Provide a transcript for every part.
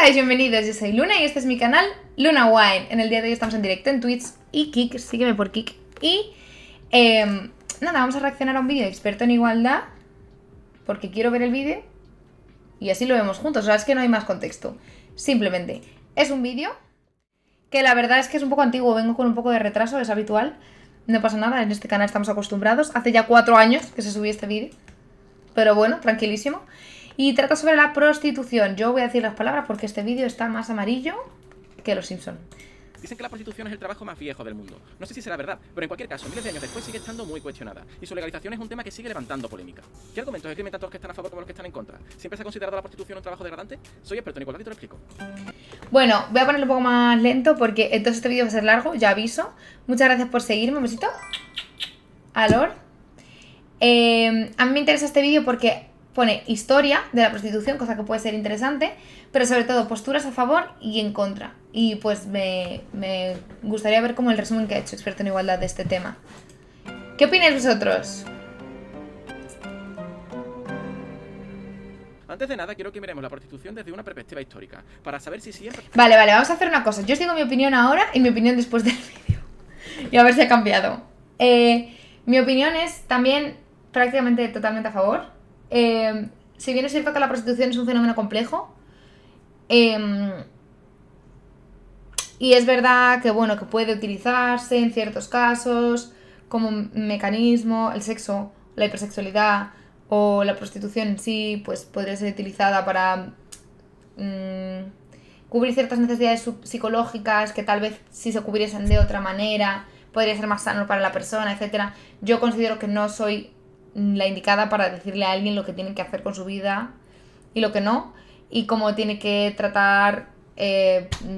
estáis? Bienvenidos, yo soy Luna y este es mi canal Luna Wine. En el día de hoy estamos en directo en Twitch y Kik, sígueme por Kik. Y nada, vamos a reaccionar a un vídeo de experto en igualdad porque quiero ver el vídeo y así lo vemos juntos. O sea, es que no hay más contexto. Simplemente es un vídeo que la verdad es que es un poco antiguo, vengo con un poco de retraso, es habitual. No pasa nada, en este canal estamos acostumbrados. Hace ya 4 años que se subió este vídeo, pero bueno, tranquilísimo. Y trata sobre la prostitución. Yo voy a decir las palabras porque este vídeo está más amarillo que los Simpson. Dicen que la prostitución es el trabajo más viejo del mundo. No sé si será verdad, pero en cualquier caso, miles de años después sigue estando muy cuestionada. Y su legalización es un tema que sigue levantando polémica. ¿Qué argumentos esgrimen tanto los que están a favor como los que están en contra? ¿Siempre se ha considerado la prostitución un trabajo degradante? Soy experto en igualdad y te lo explico. Bueno, voy a ponerlo un poco más lento porque entonces este vídeo va a ser largo, ya aviso. Muchas gracias por seguirme, un besito. Alor. A mí me interesa este vídeo porque pone historia de la prostitución, cosa que puede ser interesante, pero sobre todo posturas a favor y en contra. Y pues me gustaría ver como el resumen que ha hecho experto en igualdad de este tema. ¿Qué opináis vosotros? Antes de nada, quiero que miremos la prostitución desde una perspectiva histórica, para saber si siempre... Vale, vamos a hacer una cosa. Yo os digo mi opinión ahora y mi opinión después del vídeo. Y a ver si ha cambiado. Mi opinión es también prácticamente totalmente a favor. Si bien es cierto que la prostitución es un fenómeno complejo, y es verdad que bueno, que puede utilizarse en ciertos casos como mecanismo, el sexo, la hipersexualidad o la prostitución en sí, pues podría ser utilizada para cubrir ciertas necesidades psicológicas que tal vez si se cubriesen de otra manera podría ser más sano para la persona, etcétera. Yo considero que no soy la indicada para decirle a alguien lo que tiene que hacer con su vida y lo que no, y cómo tiene que tratar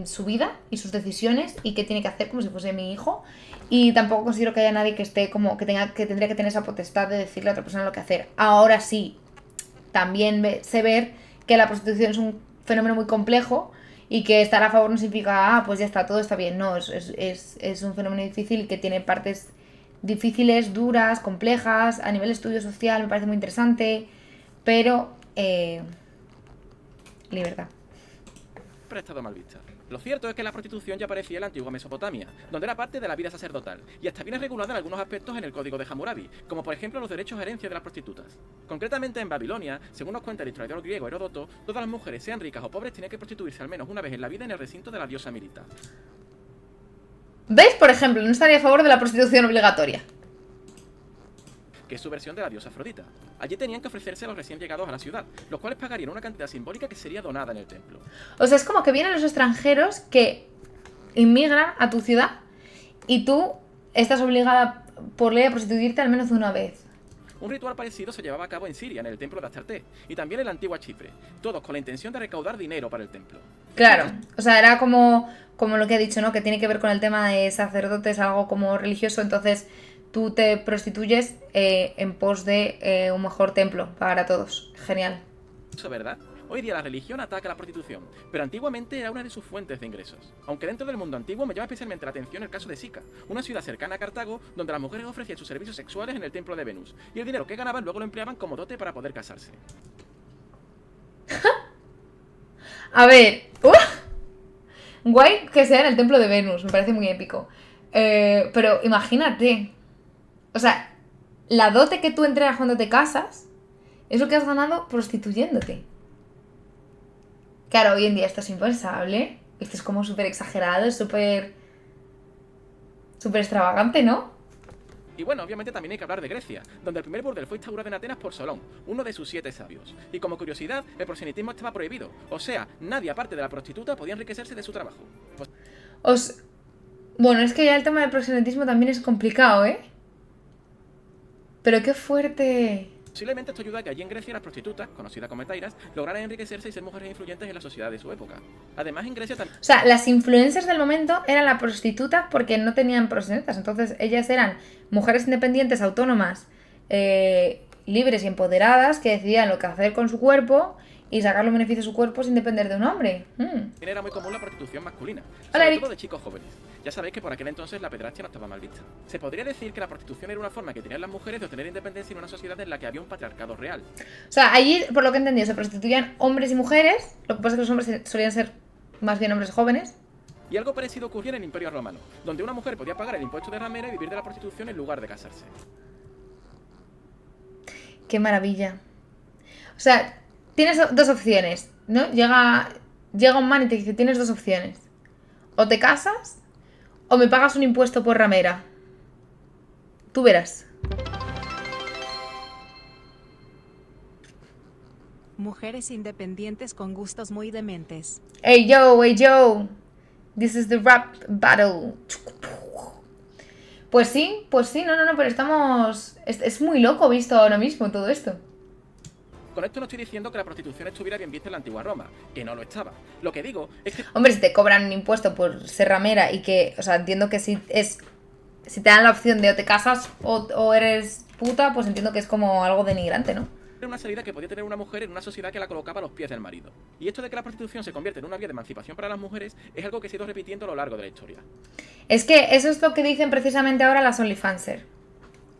su vida y sus decisiones y qué tiene que hacer como si fuese mi hijo. Y tampoco considero que haya nadie que esté como que tendría que tener esa potestad de decirle a otra persona lo que hacer. Ahora sí, también sé ver que la prostitución es un fenómeno muy complejo y que estar a favor no significa, pues ya está, todo está bien. No, es un fenómeno difícil y que tiene partes difíciles, duras, complejas. A nivel estudio social me parece muy interesante, pero libertad. ha estado mal vista. Lo cierto es que la prostitución ya aparecía en la antigua Mesopotamia, donde era parte de la vida sacerdotal, y hasta viene regulada en algunos aspectos en el Código de Hammurabi, como por ejemplo los derechos a herencia de las prostitutas. Concretamente en Babilonia, según nos cuenta el historiador griego Heródoto, todas las mujeres, sean ricas o pobres, tenían que prostituirse al menos una vez en la vida en el recinto de la diosa Mirita. ¿Veis? Por ejemplo, no estaría a favor de la prostitución obligatoria, Que es su versión de la diosa Afrodita. Allí tenían que ofrecerse a los recién llegados a la ciudad, los cuales pagarían una cantidad simbólica que sería donada en el templo. O sea, es como que vienen los extranjeros que inmigran a tu ciudad y tú estás obligada por ley a prostituirte al menos una vez. Un ritual parecido se llevaba a cabo en Siria, en el templo de Astarte, y también en la antigua Chipre, todos con la intención de recaudar dinero para el templo. Claro, o sea, era como lo que he dicho, ¿no? Que tiene que ver con el tema de sacerdotes, algo como religioso, entonces tú te prostituyes en pos de un mejor templo para todos. Genial. Eso es verdad. Hoy día la religión ataca la prostitución, pero antiguamente era una de sus fuentes de ingresos. Aunque dentro del mundo antiguo me llama especialmente la atención el caso de Sica, una ciudad cercana a Cartago donde las mujeres ofrecían sus servicios sexuales en el templo de Venus, y el dinero que ganaban luego lo empleaban como dote para poder casarse. A ver, guay que sea en el templo de Venus, me parece muy épico. Pero imagínate, o sea, la dote que tú entregas cuando te casas es lo que has ganado prostituyéndote. Claro, hoy en día esto es impensable. Esto es como súper exagerado, es súper extravagante, ¿no? Y bueno, obviamente también hay que hablar de Grecia, donde el primer burdel fue instaurado en Atenas por Solón, uno de sus 7 sabios. Y como curiosidad, el prosenitismo estaba prohibido, o sea, nadie aparte de la prostituta podía enriquecerse de su trabajo. Bueno, es que ya el tema del proxenetismo también es complicado, ¿eh? Pero qué fuerte. Posiblemente esto ayuda a que allí en Grecia las prostitutas, conocidas como etairas, lograran enriquecerse y ser mujeres influyentes en la sociedad de su época. Además, en Grecia también... O sea, las influencers del momento eran las prostitutas porque no tenían proxenetas. Entonces, ellas eran mujeres independientes, autónomas, libres y empoderadas que decidían lo que hacer con su cuerpo y sacar los beneficios de su cuerpo sin depender de un hombre. Era muy común la prostitución masculina, Hola, sobre Eric. todo de chicos jóvenes. Ya sabéis que por aquel entonces la pederastia no estaba mal vista. Se podría decir que la prostitución era una forma que tenían las mujeres de obtener independencia en una sociedad en la que había un patriarcado real. O sea, allí, por lo que he entendido, se prostituían hombres y mujeres. Lo que pasa es que los hombres solían ser más bien hombres jóvenes. Y algo parecido ocurría en el Imperio Romano, donde una mujer podía pagar el impuesto de ramera y vivir de la prostitución en lugar de casarse. Qué maravilla. O sea, tienes dos opciones, ¿no? Llega un man y te dice, tienes dos opciones. O te casas o me pagas un impuesto por ramera. Tú verás. Mujeres independientes con gustos muy dementes. Hey yo. This is the rap battle. Pues sí, no, pero estamos... Es muy loco visto ahora mismo todo esto. Con esto no estoy diciendo que la prostitución estuviera bien vista en la antigua Roma, que no lo estaba. Lo que digo es que... Hombre, si te cobran un impuesto por ser ramera y que... O sea, entiendo que si te dan la opción de o te casas o eres puta, pues entiendo que es como algo denigrante, ¿no? era una salida que podía tener una mujer en una sociedad que la colocaba a los pies del marido. Y esto de que la prostitución se convierte en una vía de emancipación para las mujeres es algo que se ha ido repitiendo a lo largo de la historia. Es que eso es lo que dicen precisamente ahora las OnlyFansers.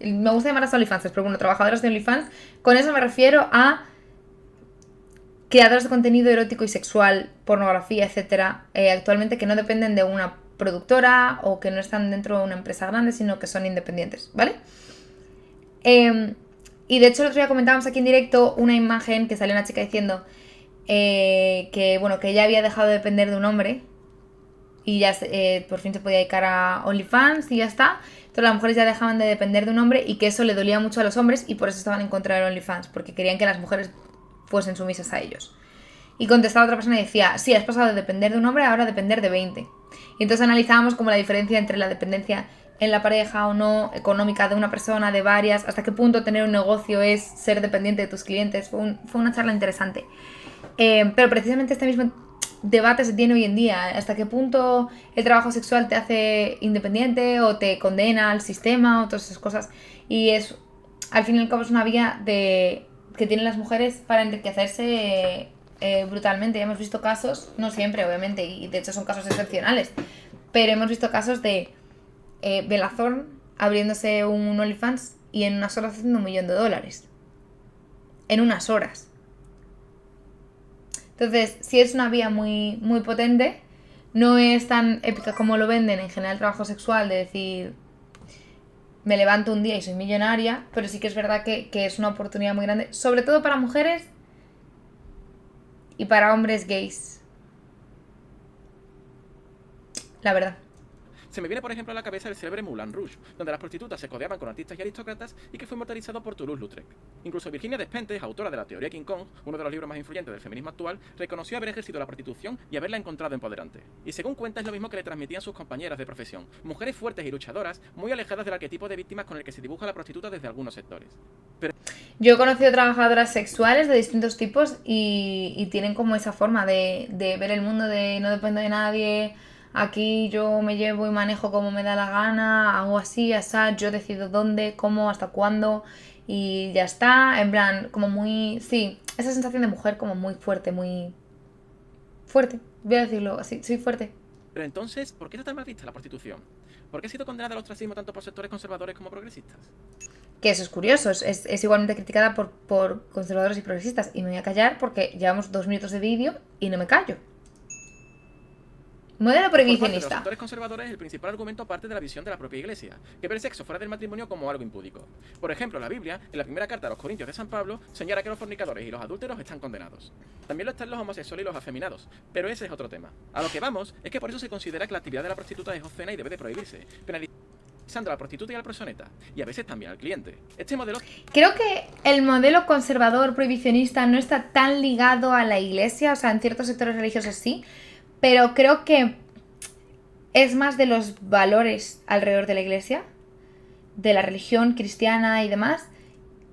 Me gusta llamar las OnlyFansers, pero bueno, trabajadoras de OnlyFans. Con eso me refiero a creadoras de contenido erótico y sexual, pornografía, etcétera, actualmente que no dependen de una productora o que no están dentro de una empresa grande, sino que son independientes, ¿vale? Y de hecho el otro día comentábamos aquí en directo una imagen que salió una chica diciendo que, bueno, que ella había dejado de depender de un hombre y ya por fin se podía dedicar a OnlyFans y ya está. Entonces las mujeres ya dejaban de depender de un hombre y que eso le dolía mucho a los hombres y por eso estaban en contra del OnlyFans, porque querían que las mujeres fuesen sumisas a ellos. Y contestaba otra persona y decía, sí, has pasado de depender de un hombre a ahora depender de 20. Y entonces analizábamos como la diferencia entre la dependencia en la pareja o no, económica de una persona, de varias, hasta qué punto tener un negocio es ser dependiente de tus clientes. Fue una charla interesante. Pero precisamente este mismo debate se tiene hoy en día. Hasta qué punto el trabajo sexual te hace independiente o te condena al sistema o todas esas cosas. Y es, al fin y al cabo, es una vía que tienen las mujeres para enriquecerse brutalmente. Ya hemos visto casos, no siempre obviamente, y de hecho son casos excepcionales, pero hemos visto casos de Bella Thorne abriéndose un OnlyFans y en unas horas haciendo $1 millón. En unas horas. Entonces, sí es una vía muy, muy potente. No es tan épica como lo venden en general el trabajo sexual, de decir, me levanto un día y soy millonaria, pero sí que es verdad que es una oportunidad muy grande, sobre todo para mujeres y para hombres gays. La verdad. Se me viene, por ejemplo, a la cabeza el célebre Moulin Rouge, donde las prostitutas se codeaban con artistas y aristócratas y que fue inmortalizado por Toulouse-Lautrec. Incluso Virginia Despentes, autora de la teoría King Kong, uno de los libros más influyentes del feminismo actual, reconoció haber ejercido la prostitución y haberla encontrado empoderante. Y según cuenta es lo mismo que le transmitían sus compañeras de profesión, mujeres fuertes y luchadoras, muy alejadas del arquetipo de víctimas con el que se dibuja la prostituta desde algunos sectores. Yo he conocido trabajadoras sexuales de distintos tipos y tienen como esa forma de ver el mundo, de no dependo de nadie. Aquí yo me llevo y manejo como me da la gana, hago así, asá, yo decido dónde, cómo, hasta cuándo y ya está. En plan, como muy... Sí, esa sensación de mujer como muy fuerte, muy... Fuerte, voy a decirlo así, soy fuerte. Pero entonces, ¿por qué está tan mal vista la prostitución? ¿Por qué ha sido condenada al ostracismo tanto por sectores conservadores como progresistas? Que eso es curioso, es igualmente criticada por conservadores y progresistas. Y me voy a callar porque llevamos 2 minutos de vídeo y no me callo. Modelo Por parte de los prohibicionista. sectores conservadores, el principal argumento parte de la visión de la propia Iglesia, que ve el sexo fuera del matrimonio como algo impúdico. Por ejemplo, la Biblia, en la primera carta a los Corintios de San Pablo, señala que los fornicadores y los adúlteros están condenados. También lo están los homosexuales y los afeminados, pero ese es otro tema. A lo que vamos es que por eso se considera que la actividad de la prostituta es obscena y debe de prohibirse, penalizando a la prostituta y al proxeneta, y a veces también al cliente. Este modelo... Creo que el modelo conservador prohibicionista no está tan ligado a la Iglesia, o sea, en ciertos sectores religiosos sí, pero creo que es más de los valores alrededor de la Iglesia, de la religión cristiana y demás,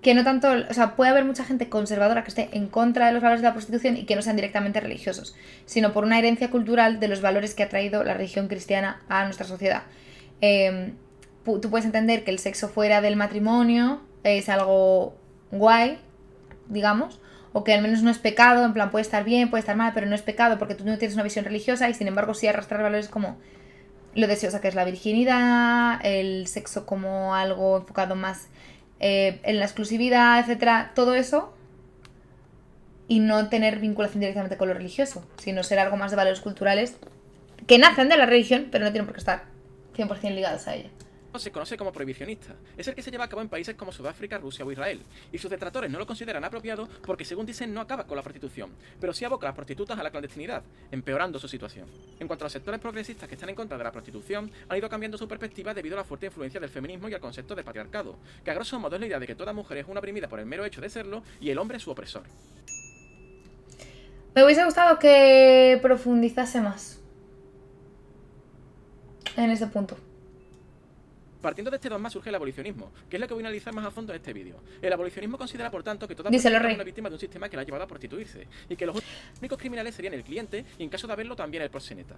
que no tanto, o sea, puede haber mucha gente conservadora que esté en contra de los valores de la prostitución y que no sean directamente religiosos, sino por una herencia cultural de los valores que ha traído la religión cristiana a nuestra sociedad. Tú puedes entender que el sexo fuera del matrimonio es algo guay, digamos, o que al menos no es pecado, en plan puede estar bien, puede estar mal, pero no es pecado porque tú no tienes una visión religiosa y sin embargo sí arrastrar valores como lo deseosa que es la virginidad, el sexo como algo enfocado más en la exclusividad, etcétera, todo eso, y no tener vinculación directamente con lo religioso, sino ser algo más de valores culturales que nacen de la religión, pero no tienen por qué estar 100% ligados a ella. Se conoce como prohibicionista. Es el que se lleva a cabo en países como Sudáfrica, Rusia o Israel. Y sus detractores no lo consideran apropiado porque, según dicen, no acaba con la prostitución, pero sí aboca a las prostitutas a la clandestinidad, empeorando su situación. En cuanto a los sectores progresistas que están en contra de la prostitución, han ido cambiando su perspectiva debido a la fuerte influencia del feminismo y al concepto del patriarcado, que a grosso modo es la idea de que toda mujer es una oprimida por el mero hecho de serlo y el hombre su opresor. Me hubiese gustado que profundizase más en ese punto. Partiendo de este dogma surge el abolicionismo, que es lo que voy a analizar más a fondo en este vídeo. El abolicionismo considera, por tanto, que toda Díselo, persona Rey. es una víctima de un sistema que la ha llevado a prostituirse, y que los únicos criminales serían el cliente, y en caso de haberlo, también el proxeneta.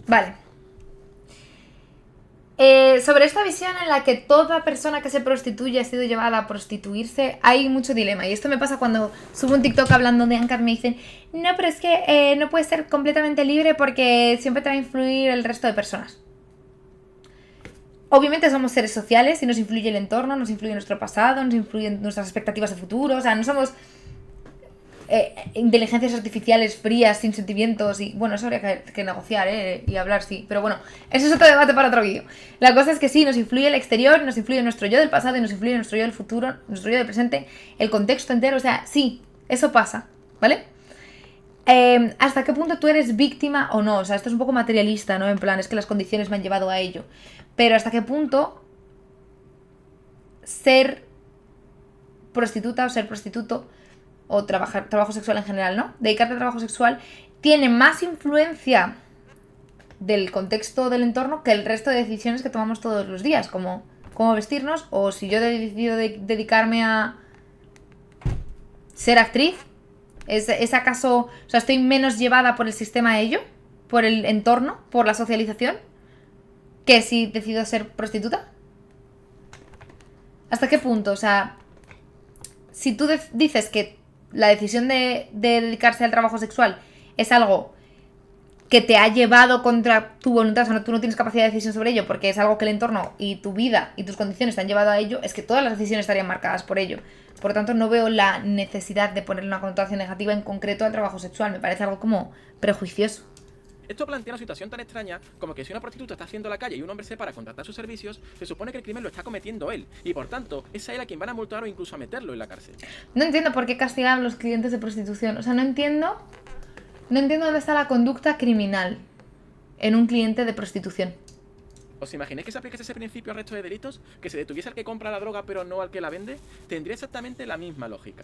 Vale. Sobre esta visión en la que toda persona que se prostituye ha sido llevada a prostituirse, hay mucho dilema. Y esto me pasa cuando subo un TikTok hablando de Ancar, me dicen, no, pero es que no puedes ser completamente libre porque siempre te va a influir el resto de personas. Obviamente somos seres sociales y nos influye el entorno, nos influye nuestro pasado, nos influyen nuestras expectativas de futuro. O sea, no somos inteligencias artificiales frías, sin sentimientos y... Bueno, eso habría que negociar y hablar, sí. Pero bueno, eso es otro debate para otro vídeo. La cosa es que sí, nos influye el exterior, nos influye nuestro yo del pasado y nos influye nuestro yo del futuro, nuestro yo del presente, el contexto entero. O sea, sí, eso pasa, ¿vale? ¿Hasta qué punto tú eres víctima o no? O sea, esto es un poco materialista, ¿no? En plan, es que las condiciones me han llevado a ello. Pero ¿hasta qué punto ser prostituta o ser prostituto o trabajo sexual en general, ¿no? Dedicarte al trabajo sexual tiene más influencia del contexto del entorno que el resto de decisiones que tomamos todos los días, como cómo vestirnos, o si yo he decidido dedicarme a ser actriz, ¿es acaso, o sea, estoy menos llevada por el sistema a ello, por el entorno, por la socialización, que si decido ser prostituta? ¿Hasta qué punto? O sea, si tú dices que la decisión de dedicarse al trabajo sexual es algo que te ha llevado contra tu voluntad, o sea, tú no tienes capacidad de decisión sobre ello porque es algo que el entorno y tu vida y tus condiciones te han llevado a ello, es que todas las decisiones estarían marcadas por ello. Por lo tanto, no veo la necesidad de ponerle una connotación negativa en concreto al trabajo sexual. Me parece algo como prejuicioso. Esto plantea una situación tan extraña como que si una prostituta está haciendo la calle y un hombre se para a contratar sus servicios, se supone que el crimen lo está cometiendo él, y por tanto, es a él a quien van a multar o incluso a meterlo en la cárcel. No entiendo por qué castigan a los clientes de prostitución. O sea, no entiendo dónde está la conducta criminal en un cliente de prostitución. ¿Os imagináis que se aplicase ese principio al resto de delitos? ¿Que se detuviese al que compra la droga pero no al que la vende? Tendría exactamente la misma lógica.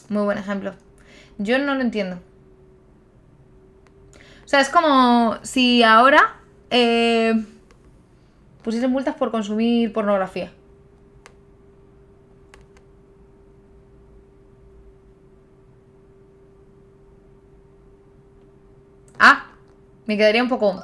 Muy buen ejemplo. Yo no lo entiendo. O sea, es como si ahora pusiesen multas por consumir pornografía. Me quedaría un poco...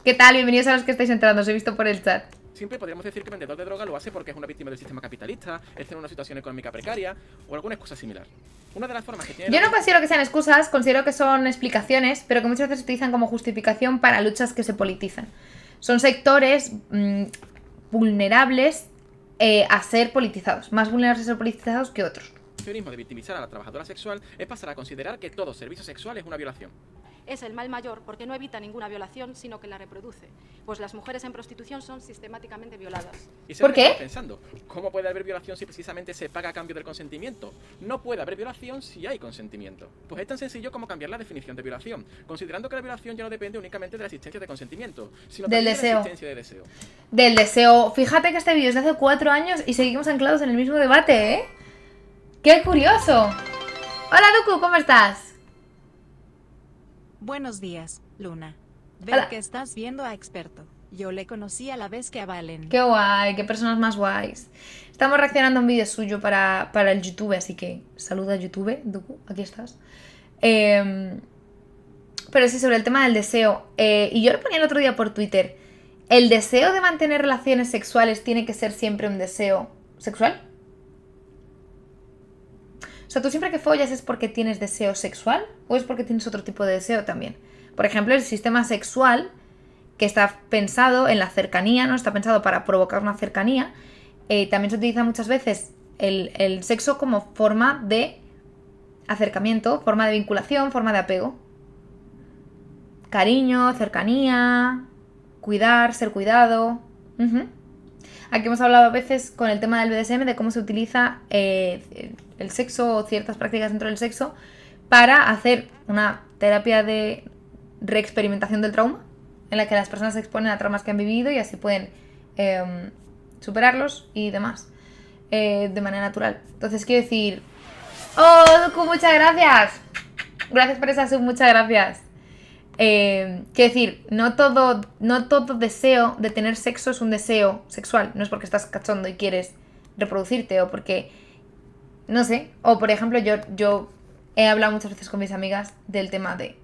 ¿Qué tal? Bienvenidos a los que estáis entrando, os he visto por el chat. Siempre podríamos decir que el vendedor de droga lo hace porque es una víctima del sistema capitalista, está en una situación económica precaria o alguna excusa similar. Una de las formas que tiene... Yo no considero que sean excusas, considero que son explicaciones, pero que muchas veces se utilizan como justificación para luchas que se politizan. Son sectores vulnerables a ser politizados, más vulnerables a ser politizados que otros. El feminismo de victimizar a la trabajadora sexual es pasar a considerar que todo servicio sexual es una violación. Es el mal mayor porque no evita ninguna violación, sino que la reproduce, pues las mujeres en prostitución son sistemáticamente violadas. Y ¿Por qué? Pensando, ¿cómo puede haber violación si precisamente se paga a cambio del consentimiento? No puede haber violación si hay consentimiento. Pues es tan sencillo como cambiar la definición de violación, considerando que la violación ya no depende únicamente de la existencia de consentimiento, sino del también deseo. de la existencia de deseo. Del deseo. Fíjate que este vídeo es de hace 4 años y seguimos anclados en el mismo debate, ¿eh? ¡Qué curioso! Hola, Duku, ¿cómo estás? Buenos días, Luna. Hola. Veo que estás viendo a Experto. Yo le conocí a la vez que a Valen. Qué guay, qué personas más guays. Estamos reaccionando a un vídeo suyo para el YouTube, así que saluda a YouTube, Duku, aquí estás. Pero sí, sobre el tema del deseo. Y yo lo ponía el otro día por Twitter. ¿El deseo de mantener relaciones sexuales tiene que ser siempre un deseo sexual? O sea, ¿tú siempre que follas es porque tienes deseo sexual o es porque tienes otro tipo de deseo también? Por ejemplo, el sistema sexual que está pensado en la cercanía, ¿no? Está pensado para provocar una cercanía. También se utiliza muchas veces el sexo como forma de acercamiento, forma de vinculación, forma de apego. Cariño, cercanía, cuidar, ser cuidado. Aquí hemos hablado a veces con el tema del BDSM de cómo se utiliza el sexo o ciertas prácticas dentro del sexo para hacer una terapia de reexperimentación del trauma, en la que las personas se exponen a traumas que han vivido y así pueden superarlos y demás de manera natural. Entonces quiero decir, ¡oh, Doku, muchas gracias! Gracias por esa sub, muchas gracias. Quiero decir, no todo deseo de tener sexo es un deseo sexual. No es porque estás cachondo y quieres reproducirte o porque, no sé, o por ejemplo yo he hablado muchas veces con mis amigas del tema de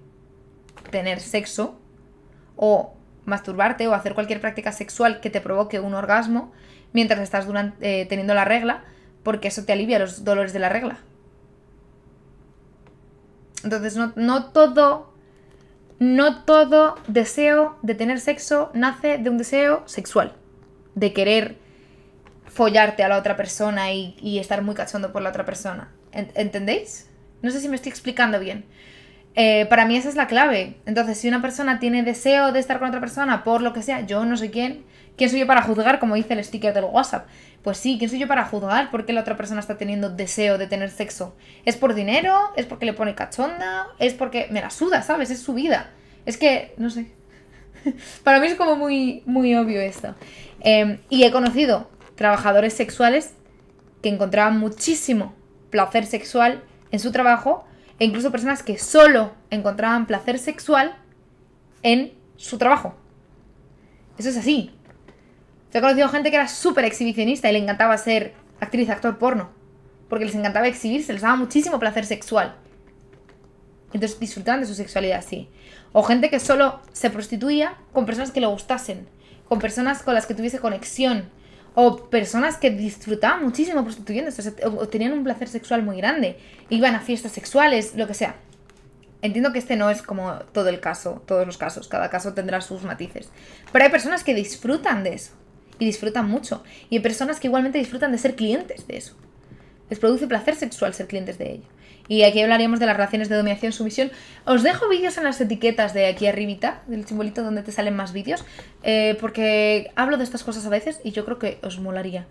tener sexo o masturbarte o hacer cualquier práctica sexual que te provoque un orgasmo mientras estás teniendo la regla, porque eso te alivia los dolores de la regla. Entonces no todo deseo de tener sexo nace de un deseo sexual, de querer follarte a la otra persona y estar muy cachondo por la otra persona. ¿Entendéis? No sé si me estoy explicando bien. Para mí esa es la clave. Entonces, si una persona tiene deseo de estar con otra persona por lo que sea, yo no sé quién soy yo para juzgar, como dice el sticker del WhatsApp. Pues sí, ¿quién soy yo para juzgar por qué la otra persona está teniendo deseo de tener sexo? ¿Es por dinero? ¿Es porque le pone cachonda? ¿Es porque me la suda, sabes? Es su vida. Es que, no sé. Para mí es como muy, muy obvio esto. Y he conocido trabajadores sexuales que encontraban muchísimo placer sexual en su trabajo, e incluso personas que solo encontraban placer sexual en su trabajo. Eso es así. Yo he conocido gente que era súper exhibicionista y le encantaba ser actriz, actor porno, porque les encantaba exhibirse, les daba muchísimo placer sexual. Entonces disfrutaban de su sexualidad así. O gente que solo se prostituía con personas que le gustasen, con personas con las que tuviese conexión, o personas que disfrutaban muchísimo prostituyéndose, o tenían un placer sexual muy grande, iban a fiestas sexuales, lo que sea. Entiendo que este no es como todo el caso, todos los casos, cada caso tendrá sus matices. Pero hay personas que disfrutan de eso, y disfrutan mucho. Y hay personas que igualmente disfrutan de ser clientes de eso. Les produce placer sexual ser clientes de ello. Y aquí hablaríamos de las relaciones de dominación-sumisión. Os dejo vídeos en las etiquetas de aquí arribita, del simbolito donde te salen más vídeos, porque hablo de estas cosas a veces y yo creo que os molaría.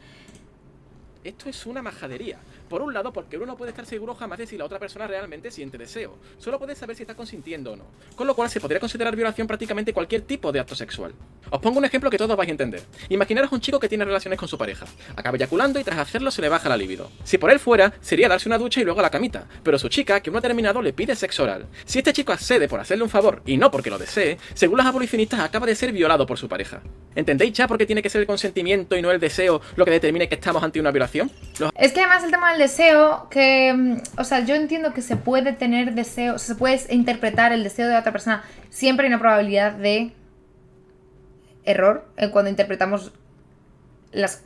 Esto es una majadería. Por un lado, porque uno no puede estar seguro jamás de si la otra persona realmente siente deseo. Solo puede saber si está consintiendo o no. Con lo cual se podría considerar violación prácticamente cualquier tipo de acto sexual. Os pongo un ejemplo que todos vais a entender. Imaginaros un chico que tiene relaciones con su pareja. Acaba eyaculando y tras hacerlo se le baja la libido. Si por él fuera, sería darse una ducha y luego a la camita. Pero su chica, que uno ha terminado, le pide sexo oral. Si este chico accede por hacerle un favor y no porque lo desee, según las abolicionistas acaba de ser violado por su pareja. ¿Entendéis ya por qué tiene que ser el consentimiento y no el deseo lo que determine que estamos ante una violación? Es que además el tema del deseo, que, o sea, yo entiendo que se puede tener deseo, o sea, se puede interpretar el deseo de la otra persona. Siempre hay una probabilidad de error cuando interpretamos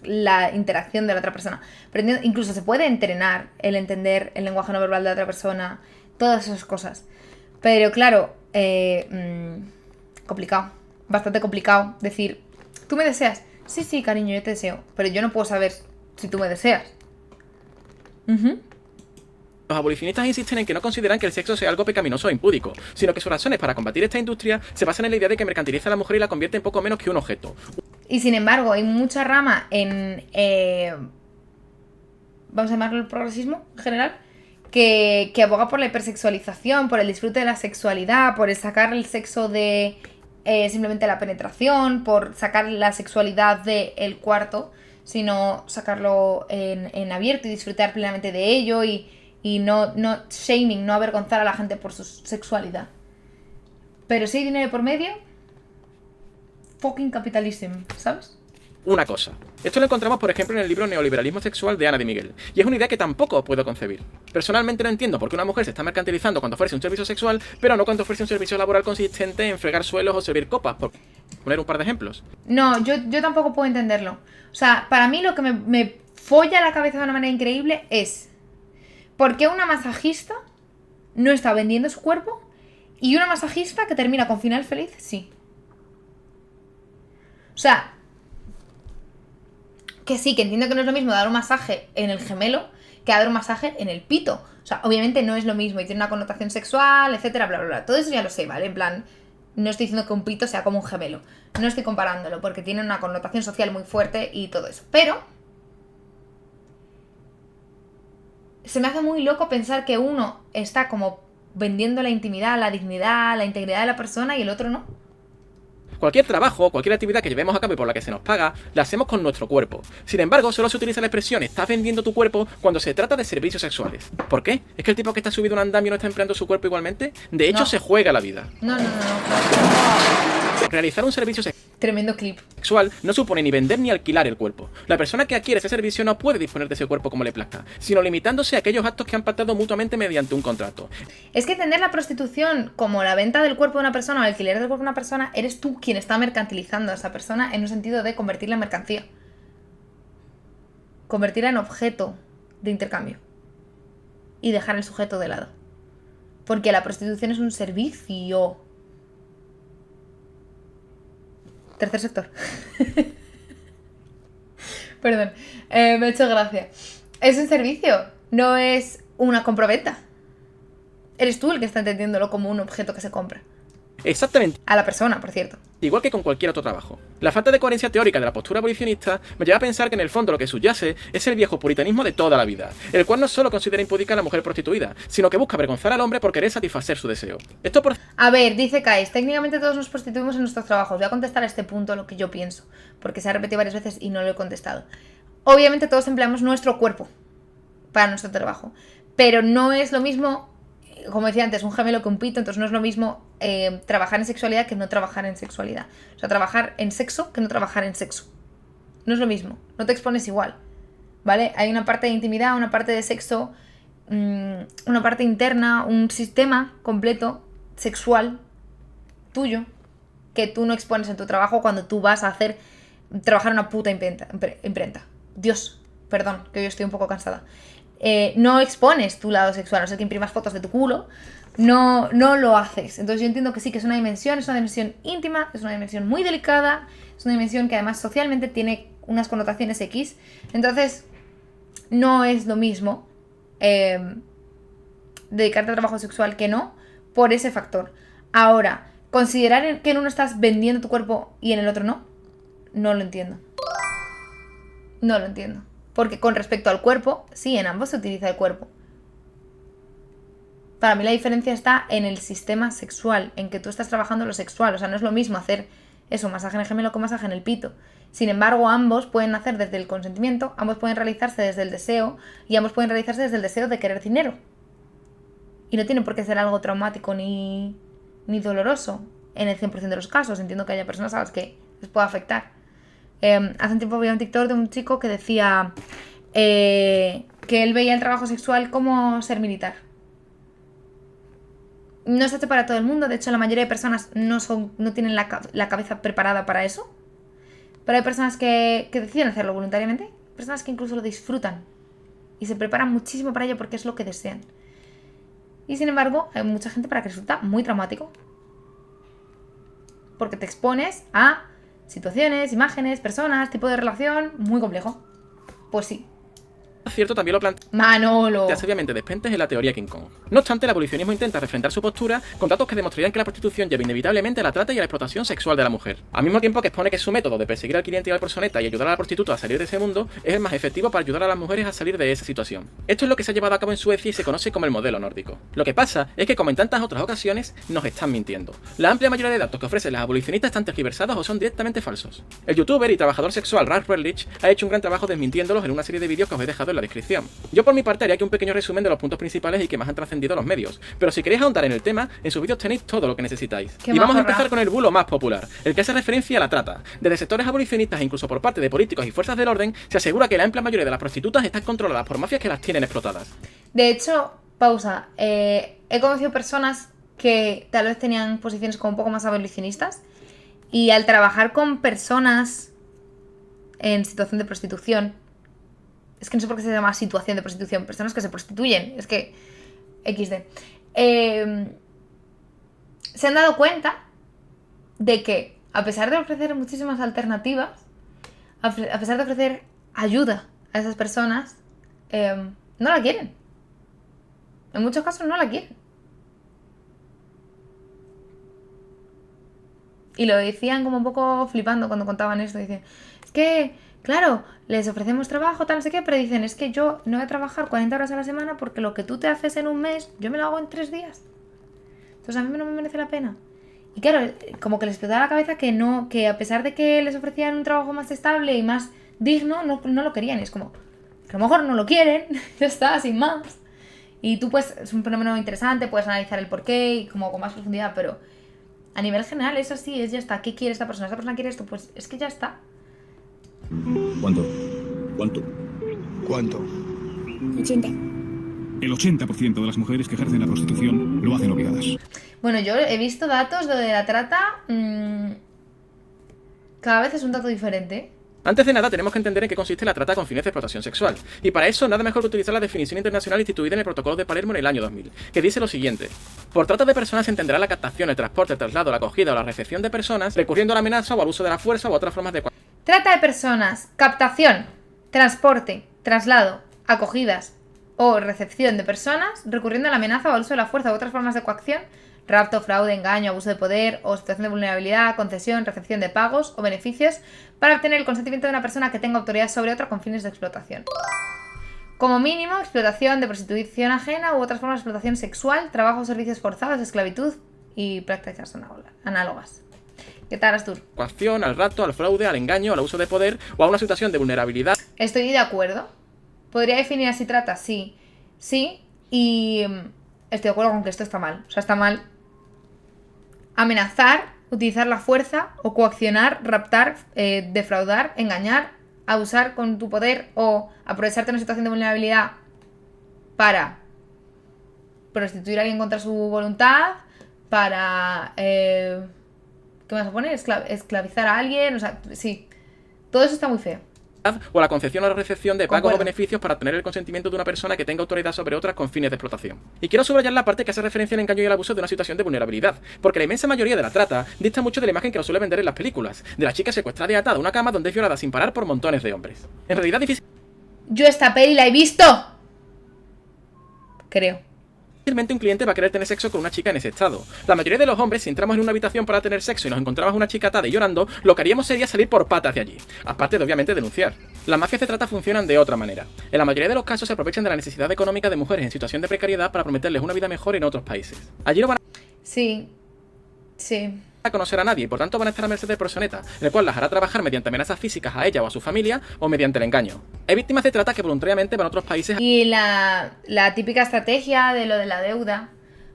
la interacción de la otra persona. Pero incluso se puede entrenar el entender el lenguaje no verbal de la otra persona, todas esas cosas. Pero claro, complicado, bastante complicado decir, ¿tú me deseas? Sí, sí, cariño, yo te deseo, pero yo no puedo saber si tú me deseas. Los abolicionistas insisten en que no consideran que el sexo sea algo pecaminoso o impúdico, sino que sus razones para combatir esta industria se basan en la idea de que mercantiliza a la mujer y la convierte en poco menos que un objeto. Y sin embargo, hay mucha rama en, vamos a llamarlo el progresismo en general, que aboga por la hipersexualización, por el disfrute de la sexualidad, por el sacar el sexo de simplemente la penetración, por sacar la sexualidad del cuarto, sino sacarlo en abierto y disfrutar plenamente de ello y no shaming, no avergonzar a la gente por su sexualidad. Pero si hay dinero por medio, fucking capitalism, ¿sabes? Una cosa. Esto lo encontramos, por ejemplo, en el libro Neoliberalismo Sexual de Ana de Miguel, y es una idea que tampoco puedo concebir. Personalmente no entiendo por qué una mujer se está mercantilizando cuando ofrece un servicio sexual, pero no cuando ofrece un servicio laboral consistente en fregar suelos o servir copas, por poner un par de ejemplos. No, yo tampoco puedo entenderlo. O sea, para mí lo que me folla la cabeza de una manera increíble es ¿por qué una masajista no está vendiendo su cuerpo y una masajista que termina con final feliz sí? O sea, que sí, que entiendo que no es lo mismo dar un masaje en el gemelo que dar un masaje en el pito. O sea, obviamente no es lo mismo y tiene una connotación sexual, etcétera, bla, bla, bla. Todo eso ya lo sé, ¿vale? En plan, no estoy diciendo que un pito sea como un gemelo. No estoy comparándolo porque tiene una connotación social muy fuerte y todo eso. Pero se me hace muy loco pensar que uno está como vendiendo la intimidad, la dignidad, la integridad de la persona y el otro no. Cualquier trabajo, cualquier actividad que llevemos a cabo y por la que se nos paga, la hacemos con nuestro cuerpo. Sin embargo, solo se utiliza la expresión "estás vendiendo tu cuerpo" cuando se trata de servicios sexuales. ¿Por qué? ¿Es que el tipo que está subido a un andamio no está empleando su cuerpo igualmente? De hecho, No. se juega la vida. No. Realizar un servicio Tremendo clip. sexual no supone ni vender ni alquilar el cuerpo. La persona que adquiere ese servicio no puede disponer de ese cuerpo como le plazca, sino limitándose a aquellos actos que han pactado mutuamente mediante un contrato. Es que entender la prostitución como la venta del cuerpo de una persona o el alquiler del cuerpo de una persona, eres tú quien está mercantilizando a esa persona en un sentido de convertirla en mercancía. Convertirla en objeto de intercambio. Y dejar el sujeto de lado. Porque la prostitución es un servicio. Tercer sector. Perdón, me ha hecho gracia. Es un servicio, no es una compraventa. Eres tú el que está entendiéndolo como un objeto que se compra. Exactamente A la persona, por cierto. igual que con cualquier otro trabajo. La falta de coherencia teórica de la postura abolicionista me lleva a pensar que en el fondo lo que subyace es el viejo puritanismo de toda la vida, el cual no solo considera impúdica a la mujer prostituida, sino que busca avergonzar al hombre por querer satisfacer su deseo. Esto por A ver, dice Kais, técnicamente todos nos prostituimos en nuestros trabajos. Voy a contestar a este punto lo que yo pienso, porque se ha repetido varias veces y no lo he contestado. Obviamente todos empleamos nuestro cuerpo para nuestro trabajo, pero no es lo mismo, como decía antes, un gemelo que un pito, entonces no es lo mismo trabajar en sexualidad que no trabajar en sexualidad. O sea, trabajar en sexo que no trabajar en sexo. No es lo mismo, no te expones igual, ¿vale? Hay una parte de intimidad, una parte de sexo, una parte interna, un sistema completo sexual tuyo que tú no expones en tu trabajo cuando tú vas a trabajar una puta imprenta. Dios, perdón, que hoy estoy un poco cansada. No expones tu lado sexual, a no ser que imprimas fotos de tu culo, no lo haces. Entonces yo entiendo que sí, que es una dimensión íntima, es una dimensión muy delicada, es una dimensión que además socialmente tiene unas connotaciones X. Entonces no es lo mismo dedicarte al trabajo sexual que no, por ese factor. Ahora, considerar que en uno estás vendiendo tu cuerpo y en el otro no lo entiendo. No lo entiendo. Porque con respecto al cuerpo, sí, en ambos se utiliza el cuerpo. Para mí la diferencia está en el sistema sexual, en que tú estás trabajando lo sexual. O sea, no es lo mismo hacer eso, masaje en el gemelo que masaje en el pito. Sin embargo, ambos pueden hacer desde el consentimiento, ambos pueden realizarse desde el deseo y ambos pueden realizarse desde el deseo de querer dinero. Y no tiene por qué ser algo traumático ni doloroso en el 100% de los casos. Entiendo que haya personas a las que les pueda afectar. Hace un tiempo vi un TikTok de un chico que decía que él veía el trabajo sexual como ser militar. No se hace para todo el mundo, de hecho la mayoría de personas no tienen la cabeza preparada para eso. Pero hay personas que deciden hacerlo voluntariamente, personas que incluso lo disfrutan y se preparan muchísimo para ello porque es lo que desean. Y sin embargo, hay mucha gente para que resulta muy traumático. Porque te expones a situaciones, imágenes, personas, tipo de relación muy complejo. Pues sí. cierto también lo plantea Manolo. obviamente despentes en la teoría King Kong. No obstante, el abolicionismo intenta refrendar su postura con datos que demostrarían que la prostitución lleva inevitablemente a la trata y a la explotación sexual de la mujer. Al mismo tiempo que expone que su método de perseguir al cliente y al proxeneta y ayudar a la prostituta a salir de ese mundo es el más efectivo para ayudar a las mujeres a salir de esa situación. Esto es lo que se ha llevado a cabo en Suecia y se conoce como el modelo nórdico. Lo que pasa es que, como en tantas otras ocasiones, nos están mintiendo. La amplia mayoría de datos que ofrecen las abolicionistas están tergiversados o son directamente falsos. El youtuber y trabajador sexual Ralph Berlich ha hecho un gran trabajo desmintiéndolos en una serie de vídeos que os he dejado en la descripción. Yo por mi parte haría aquí un pequeño resumen de los puntos principales y que más han trascendido los medios, pero si queréis ahondar en el tema, en sus vídeos tenéis todo lo que necesitáis. Y vamos a empezar con el bulo más popular, el que hace referencia a la trata. Desde sectores abolicionistas e incluso por parte de políticos y fuerzas del orden, se asegura que la amplia mayoría de las prostitutas están controladas por mafias que las tienen explotadas. De hecho, pausa, he conocido personas que tal vez tenían posiciones como un poco más abolicionistas y al trabajar con personas en situación de prostitución, es que no sé por qué se llama situación de prostitución, personas que se prostituyen, es que XD, se han dado cuenta de que a pesar de ofrecer muchísimas alternativas, a pesar de ofrecer ayuda a esas personas, no la quieren. En muchos casos no la quieren. Y lo decían como un poco flipando cuando contaban esto. Dicen, es que, claro, les ofrecemos trabajo, tal, no sé qué, pero dicen, es que yo no voy a trabajar 40 horas a la semana porque lo que tú te haces en un mes, yo me lo hago en 3 días. Entonces a mí no me merece la pena. Y claro, como que les explotaba la cabeza que no, que a pesar de que les ofrecían un trabajo más estable y más digno, no lo querían. Y es como, que a lo mejor no lo quieren, ya está, sin más. Y tú pues, es un fenómeno interesante, puedes analizar el porqué y como con más profundidad, pero a nivel general es así, es ya está. ¿Qué quiere esta persona? ¿Esta persona quiere esto? Pues es que ya está. ¿Cuánto? ¿Cuánto? ¿Cuánto? 80. El 80% de las mujeres que ejercen la prostitución lo hacen obligadas. Bueno, yo he visto datos, lo de la trata, cada vez es un dato diferente. Antes de nada, tenemos que entender en qué consiste la trata con fines de explotación sexual. Y para eso, nada mejor que utilizar la definición internacional instituida en el Protocolo de Palermo en el año 2000, que dice lo siguiente. Por trata de personas se entenderá la captación, el transporte, el traslado, la acogida o la recepción de personas, recurriendo a la amenaza o al uso de la fuerza u otras formas de... Trata de personas, captación, transporte, traslado, acogidas o recepción de personas, recurriendo a la amenaza o al uso de la fuerza u otras formas de coacción, rapto, fraude, engaño, abuso de poder o situación de vulnerabilidad, concesión, recepción de pagos o beneficios para obtener el consentimiento de una persona que tenga autoridad sobre otra con fines de explotación. Como mínimo, explotación de prostitución ajena u otras formas de explotación sexual, trabajo, servicios forzados, esclavitud y prácticas análogas. ¿Qué tal, Astur? Coacción, al rapto, al fraude, al engaño, al abuso de poder o a una situación de vulnerabilidad. Estoy de acuerdo. ¿Podría definir así trata? Sí. Sí, y estoy de acuerdo con que esto está mal. O sea, está mal amenazar, utilizar la fuerza o coaccionar, raptar, defraudar, engañar, abusar con tu poder o aprovecharte de una situación de vulnerabilidad para prostituir a alguien contra su voluntad, para... ¿qué me vas a poner? Esclavizar a alguien, o sea, sí. Todo eso está muy feo. O a la concesión o la recepción de pagos Concuerdo. o beneficios para obtener el consentimiento de una persona que tenga autoridad sobre otras con fines de explotación. Y quiero subrayar la parte que hace referencia al engaño y el abuso de una situación de vulnerabilidad, porque la inmensa mayoría de la trata dista mucho de la imagen que nos suele vender en las películas, de la chica secuestrada y atada a una cama donde es violada sin parar por montones de hombres. En realidad Yo esta peli la he visto. Creo. difícilmente un cliente va a querer tener sexo con una chica en ese estado. La mayoría de los hombres, si entramos en una habitación para tener sexo y nos encontramos una chica atada y llorando, lo que haríamos sería salir por patas de allí, aparte de obviamente denunciar. Las mafias de trata funcionan de otra manera. En la mayoría de los casos se aprovechan de la necesidad económica de mujeres en situación de precariedad para prometerles una vida mejor en otros países. Allí no van Sí. Sí. a conocer a nadie y por tanto van a estar a merced del proxeneta, el cual las hará trabajar mediante amenazas físicas a ella o a su familia o mediante el engaño. Hay víctimas de trata que voluntariamente van a otros países. Y la típica estrategia de lo de la deuda,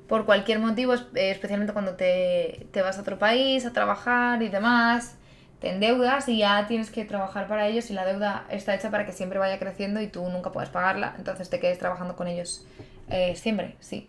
por cualquier motivo, especialmente cuando te vas a otro país a trabajar y demás, te endeudas y ya tienes que trabajar para ellos y la deuda está hecha para que siempre vaya creciendo y tú nunca puedas pagarla, entonces te quedes trabajando con ellos siempre, sí.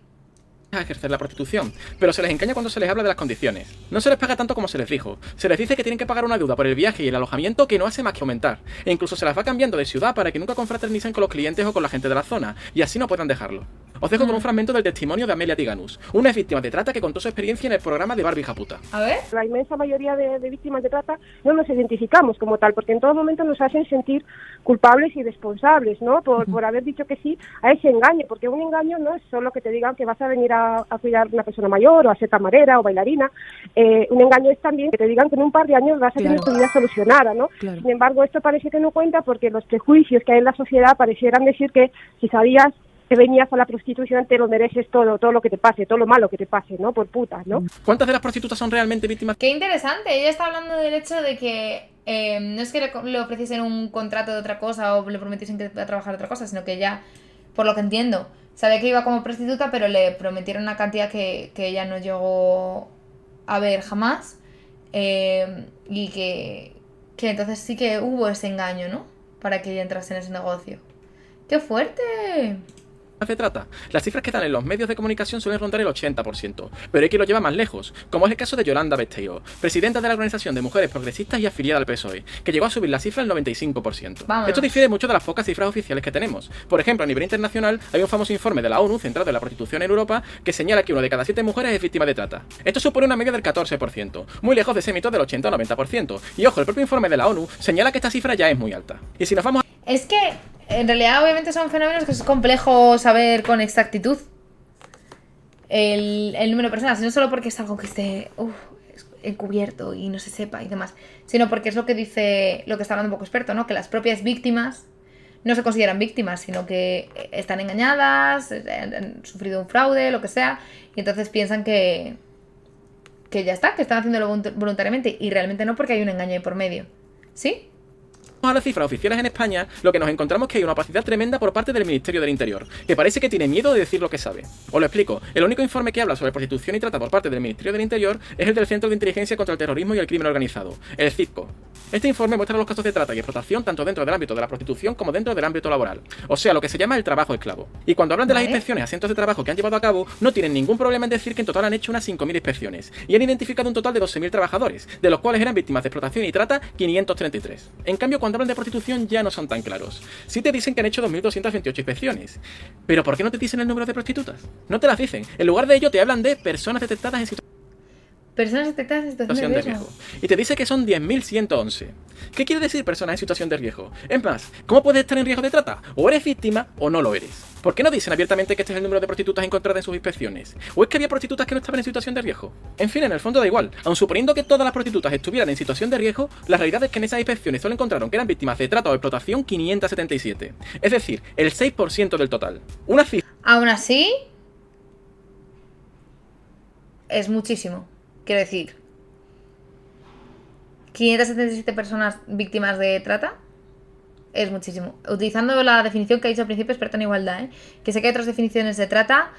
A ejercer la prostitución, pero se les engaña cuando se les habla de las condiciones. No se les paga tanto como se les dijo. Se les dice que tienen que pagar una deuda por el viaje y el alojamiento que no hace más que aumentar. E incluso se las va cambiando de ciudad para que nunca confraternicen con los clientes o con la gente de la zona, y así no puedan dejarlo. Os dejo con un fragmento del testimonio de Amelia Tiganus, una ex víctima de trata que contó su experiencia en el programa de Barbie hija puta. A ver. La inmensa mayoría de víctimas de trata no nos identificamos como tal, porque en todo momento nos hacen sentir culpables y responsables, ¿no? Por haber dicho que sí a ese engaño, porque un engaño no es solo que te digan que vas a venir a cuidar a una persona mayor o a ser camarera o bailarina. Un engaño es también que te digan que en un par de años vas a tener tu vida solucionada, ¿no? Claro. Sin embargo, esto parece que no cuenta porque los prejuicios que hay en la sociedad parecieran decir que si sabías que venías a la prostitución te lo mereces todo lo que te pase, todo lo malo que te pase, ¿no? Por puta, ¿no? ¿Cuántas de las prostitutas son realmente víctimas? Qué interesante, ella está hablando del hecho de que no es que le ofreciesen un contrato de otra cosa o le prometiesen que iba a trabajar de otra cosa, sino que ella, por lo que entiendo, sabía que iba como prostituta, pero le prometieron una cantidad que ella no llegó a ver jamás, y que entonces sí que hubo ese engaño, ¿no? Para que ella entrase en ese negocio. ¡Qué fuerte! de trata. Las cifras que dan en los medios de comunicación suelen rondar el 80%, pero hay quien lo lleva más lejos, como es el caso de Yolanda Besteiro, presidenta de la Organización de Mujeres Progresistas y afiliada al PSOE, que llegó a subir la cifra al 95%. Vámonos. Esto difiere mucho de las pocas cifras oficiales que tenemos. Por ejemplo, a nivel internacional hay un famoso informe de la ONU centrado en la prostitución en Europa que señala que 1 de cada 7 mujeres es víctima de trata. Esto supone una media del 14%, muy lejos de ese mito del 80 o 90%. Y ojo, el propio informe de la ONU señala que esta cifra ya es muy alta. Y si nos vamos a... Es que, en realidad, obviamente son fenómenos que es complejo saber con exactitud el número de personas, no solo porque es algo que esté encubierto y no se sepa y demás, sino porque es lo que dice, lo que está hablando un poco experto, ¿no? Que las propias víctimas no se consideran víctimas, sino que están engañadas, han sufrido un fraude, lo que sea, y entonces piensan que ya está, que están haciéndolo voluntariamente, y realmente no, porque hay un engaño ahí por medio. ¿Sí? las cifras oficiales en España, lo que nos encontramos es que hay una opacidad tremenda por parte del Ministerio del Interior, que parece que tiene miedo de decir lo que sabe. Os lo explico. El único informe que habla sobre prostitución y trata por parte del Ministerio del Interior es el del Centro de Inteligencia contra el Terrorismo y el Crimen Organizado, el CITCO. Este informe muestra los casos de trata y explotación tanto dentro del ámbito de la prostitución como dentro del ámbito laboral, o sea, lo que se llama el trabajo esclavo. Y cuando hablan de las inspecciones a centros de trabajo que han llevado a cabo, no tienen ningún problema en decir que en total han hecho unas 5.000 inspecciones, y han identificado un total de 12.000 trabajadores, de los cuales eran víctimas de explotación y trata 533. En cambio, cuando hablan de prostitución ya no son tan claros. Sí te dicen que han hecho 2.228 inspecciones, pero ¿por qué no te dicen el número de prostitutas? No te las dicen. En lugar de ello te hablan de personas detectadas en situación de riesgo. Y te dice que son 10.111. ¿Qué quiere decir personas en situación de riesgo? Es más, ¿cómo puedes estar en riesgo de trata? O eres víctima o no lo eres. ¿Por qué no dicen abiertamente que este es el número de prostitutas encontradas en sus inspecciones? ¿O es que había prostitutas que no estaban en situación de riesgo? En fin, en el fondo da igual. Aun suponiendo que todas las prostitutas estuvieran en situación de riesgo, la realidad es que en esas inspecciones solo encontraron que eran víctimas de trata o explotación 577. Es decir, el 6% del total. Una cifra... Aún así, es muchísimo. Quiero decir, 577 personas víctimas de trata es muchísimo. Utilizando la definición que he dicho al principio, experta en igualdad, que sé que hay otras definiciones de trata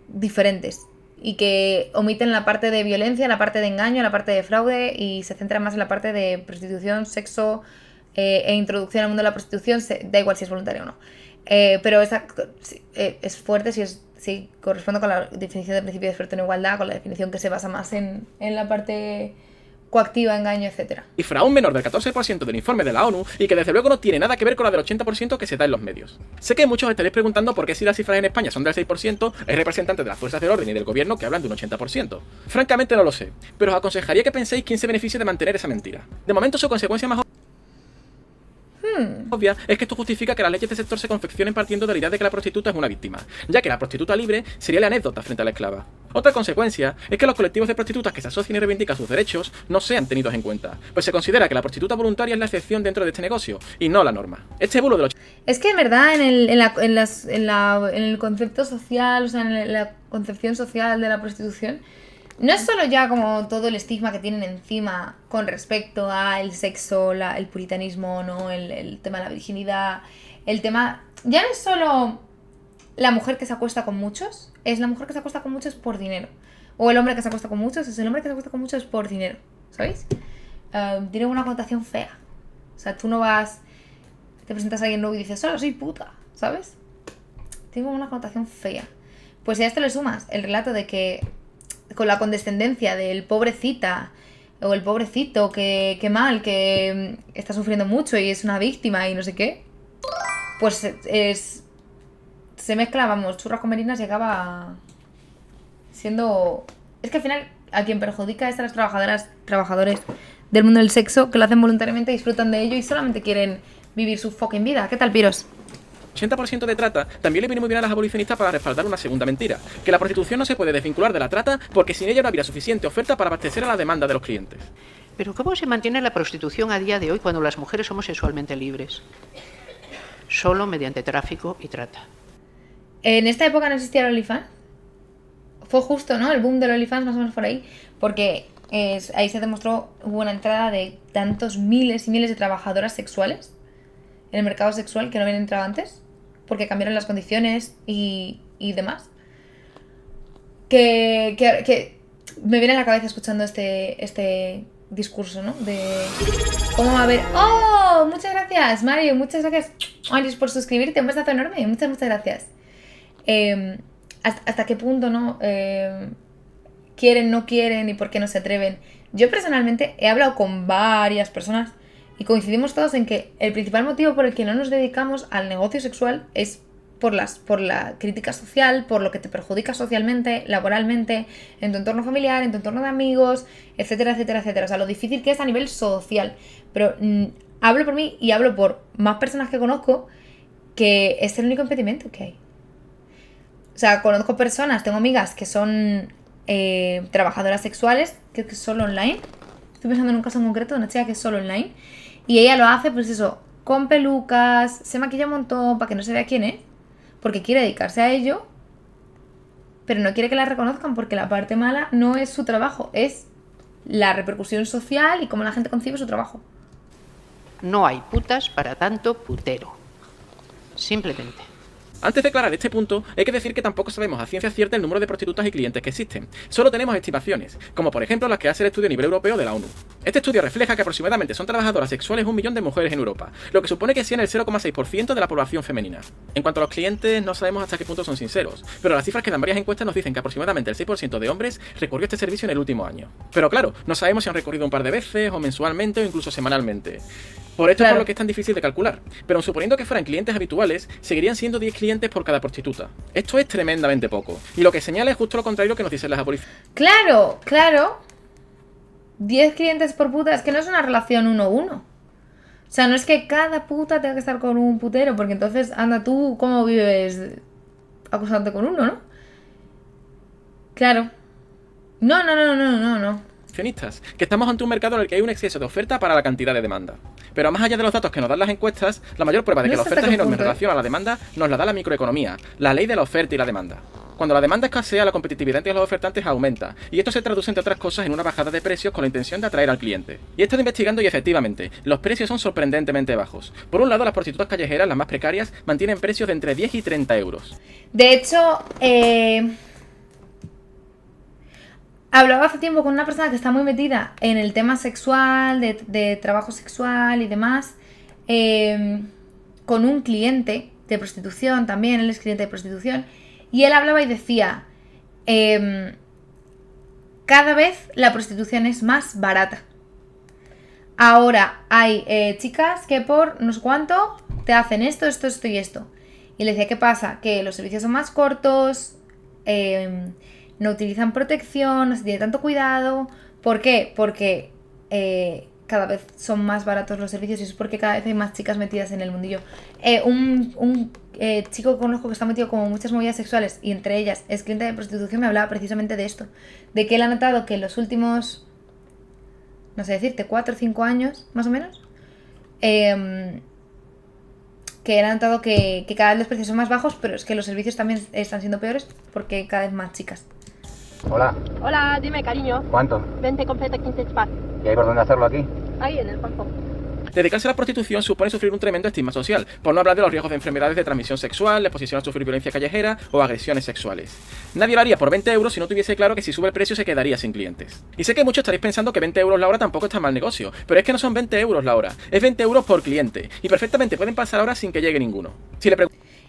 diferentes y que omiten la parte de violencia, la parte de engaño, la parte de fraude y se centran más en la parte de prostitución, sexo e introducción al mundo de la prostitución, da igual si es voluntario o no. Pero es fuerte si corresponde con la definición del principio de experto en igualdad, con la definición que se basa más en la parte coactiva, engaño, etc. Cifra aún menor del 14% del informe de la ONU y que desde luego no tiene nada que ver con la del 80% que se da en los medios. Sé que muchos estaréis preguntando por qué si las cifras en España son del 6%, hay representantes de las fuerzas del orden y del gobierno que hablan de un 80%. Francamente no lo sé, pero os aconsejaría que penséis quién se beneficia de mantener esa mentira. De momento su consecuencia más obvia es que esto justifica que las leyes del sector se confeccionen partiendo de la idea de que la prostituta es una víctima, ya que la prostituta libre sería la anécdota frente a la esclava. Otra consecuencia es que los colectivos de prostitutas que se asocian y reivindican sus derechos no sean tenidos en cuenta, pues se considera que la prostituta voluntaria es la excepción dentro de este negocio y no la norma. Este bulo de los... Es que en verdad en el concepto social, o sea, en la concepción social de la prostitución, no es solo ya como todo el estigma que tienen encima con respecto al sexo, el puritanismo, ¿no? El tema de la virginidad, el tema... Ya no es solo la mujer que se acuesta con muchos, es la mujer que se acuesta con muchos por dinero. O el hombre que se acuesta con muchos, es el hombre que se acuesta con muchos por dinero, ¿sabéis? Tiene una connotación fea. O sea, tú no vas, te presentas a alguien nuevo y dices, solo soy puta, ¿sabes? Tiene una connotación fea. Pues si a esto le sumas el relato de que con la condescendencia del pobrecita o el pobrecito que mal, que está sufriendo mucho y es una víctima y no sé qué, pues se mezcla, vamos, churras con merinas y acaba siendo... Es que al final a quien perjudica es a las trabajadores del mundo del sexo, que lo hacen voluntariamente, disfrutan de ello y solamente quieren vivir su fucking vida. ¿Qué tal, piros? 80% de trata también le viene muy bien a las abolicionistas para respaldar una segunda mentira, que la prostitución no se puede desvincular de la trata porque sin ella no habría suficiente oferta para abastecer a la demanda de los clientes. Pero ¿cómo se mantiene la prostitución a día de hoy cuando las mujeres somos sexualmente libres? Solo mediante tráfico y trata. En esta época no existía el OnlyFans. Fue justo, ¿no? El boom del OnlyFans más o menos por ahí, porque ahí se demostró, hubo una entrada de tantos miles y miles de trabajadoras sexuales en el mercado sexual que no habían entrado antes, porque cambiaron las condiciones y demás. Que me viene a la cabeza escuchando este discurso, ¿no? De cómo va a haber... ¡Oh! Muchas gracias, Mario. Muchas gracias, Mario, por suscribirte. Un besazo enorme. Muchas gracias. hasta qué punto, ¿no? Quieren, no quieren y por qué no se atreven. Yo personalmente he hablado con varias personas y coincidimos todos en que el principal motivo por el que no nos dedicamos al negocio sexual es por la crítica social, por lo que te perjudica socialmente, laboralmente, en tu entorno familiar, en tu entorno de amigos, etcétera, etcétera, etcétera. O sea, lo difícil que es a nivel social. Pero hablo por mí y hablo por más personas que conozco que es el único impedimento que hay. O sea, conozco personas, tengo amigas que son trabajadoras sexuales, que es solo online. Estoy pensando en un caso en concreto de una chica que es solo online. Y ella lo hace, pues eso, con pelucas, se maquilla un montón para que no se vea quién es. Porque quiere dedicarse a ello, pero no quiere que la reconozcan porque la parte mala no es su trabajo, es la repercusión social y cómo la gente concibe su trabajo. No hay putas para tanto putero. Simplemente. Antes de aclarar este punto, hay que decir que tampoco sabemos a ciencia cierta el número de prostitutas y clientes que existen. Solo tenemos estimaciones, como por ejemplo las que hace el estudio a nivel europeo de la ONU. Este estudio refleja que aproximadamente son trabajadoras sexuales 1 millón de mujeres en Europa, lo que supone que sean el 0,6% de la población femenina. En cuanto a los clientes, no sabemos hasta qué punto son sinceros, pero las cifras que dan varias encuestas nos dicen que aproximadamente el 6% de hombres recurrió a este servicio en el último año. Pero claro, no sabemos si han recurrido un par de veces, o mensualmente, o incluso semanalmente. Por esto es por lo que es tan difícil de calcular, pero suponiendo que fueran clientes habituales, seguirían siendo 10 clientes por cada prostituta. Esto es tremendamente poco, y lo que señala es justo lo contrario que nos dicen las abolicionistas. Claro, claro. 10 clientes por puta, es que no es una relación 1-1. O sea, no es que cada puta tenga que estar con un putero, porque entonces, anda, tú, ¿cómo vives acostándote con uno, no? Claro. No. Que estamos ante un mercado en el que hay un exceso de oferta para la cantidad de demanda. Pero más allá de los datos que nos dan las encuestas, la mayor prueba de que la oferta es enorme en relación a la demanda nos la da la microeconomía, la ley de la oferta y la demanda. Cuando la demanda escasea, la competitividad entre los ofertantes aumenta, y esto se traduce entre otras cosas en una bajada de precios con la intención de atraer al cliente. Y he estado investigando y efectivamente, los precios son sorprendentemente bajos. Por un lado, las prostitutas callejeras, las más precarias, mantienen precios de entre 10 y 30 euros. De hecho, hablaba hace tiempo con una persona que está muy metida en el tema sexual, de trabajo sexual y demás, con un cliente de prostitución también, él es cliente de prostitución, y él hablaba y decía, cada vez la prostitución es más barata. Ahora hay chicas que por no sé cuánto te hacen esto y esto. Y le decía, ¿qué pasa? Que los servicios son más cortos, no utilizan protección, no se tiene tanto cuidado. ¿Por qué? Porque cada vez son más baratos los servicios y es porque cada vez hay más chicas metidas en el mundillo. Un chico que conozco que está metido como muchas movidas sexuales y entre ellas es cliente de prostitución me hablaba precisamente de esto. De que él ha notado que en los últimos, no sé decirte, 4 o 5 años más o menos, que él ha notado que cada vez los precios son más bajos, pero es que los servicios también están siendo peores porque hay cada vez más chicas. Hola. Hola, dime, cariño. ¿Cuánto? 20 completa 15 spa. ¿Y hay por dónde hacerlo aquí? Ahí, en el campo. Dedicarse a la prostitución supone sufrir un tremendo estigma social, por no hablar de los riesgos de enfermedades de transmisión sexual, la exposición a sufrir violencia callejera o agresiones sexuales. Nadie lo haría por 20 euros si no tuviese claro que si sube el precio se quedaría sin clientes. Y sé que muchos estaréis pensando que 20 euros la hora tampoco está mal negocio, pero es que no son 20 euros la hora, es 20 euros por cliente, y perfectamente pueden pasar horas sin que llegue ninguno. Si le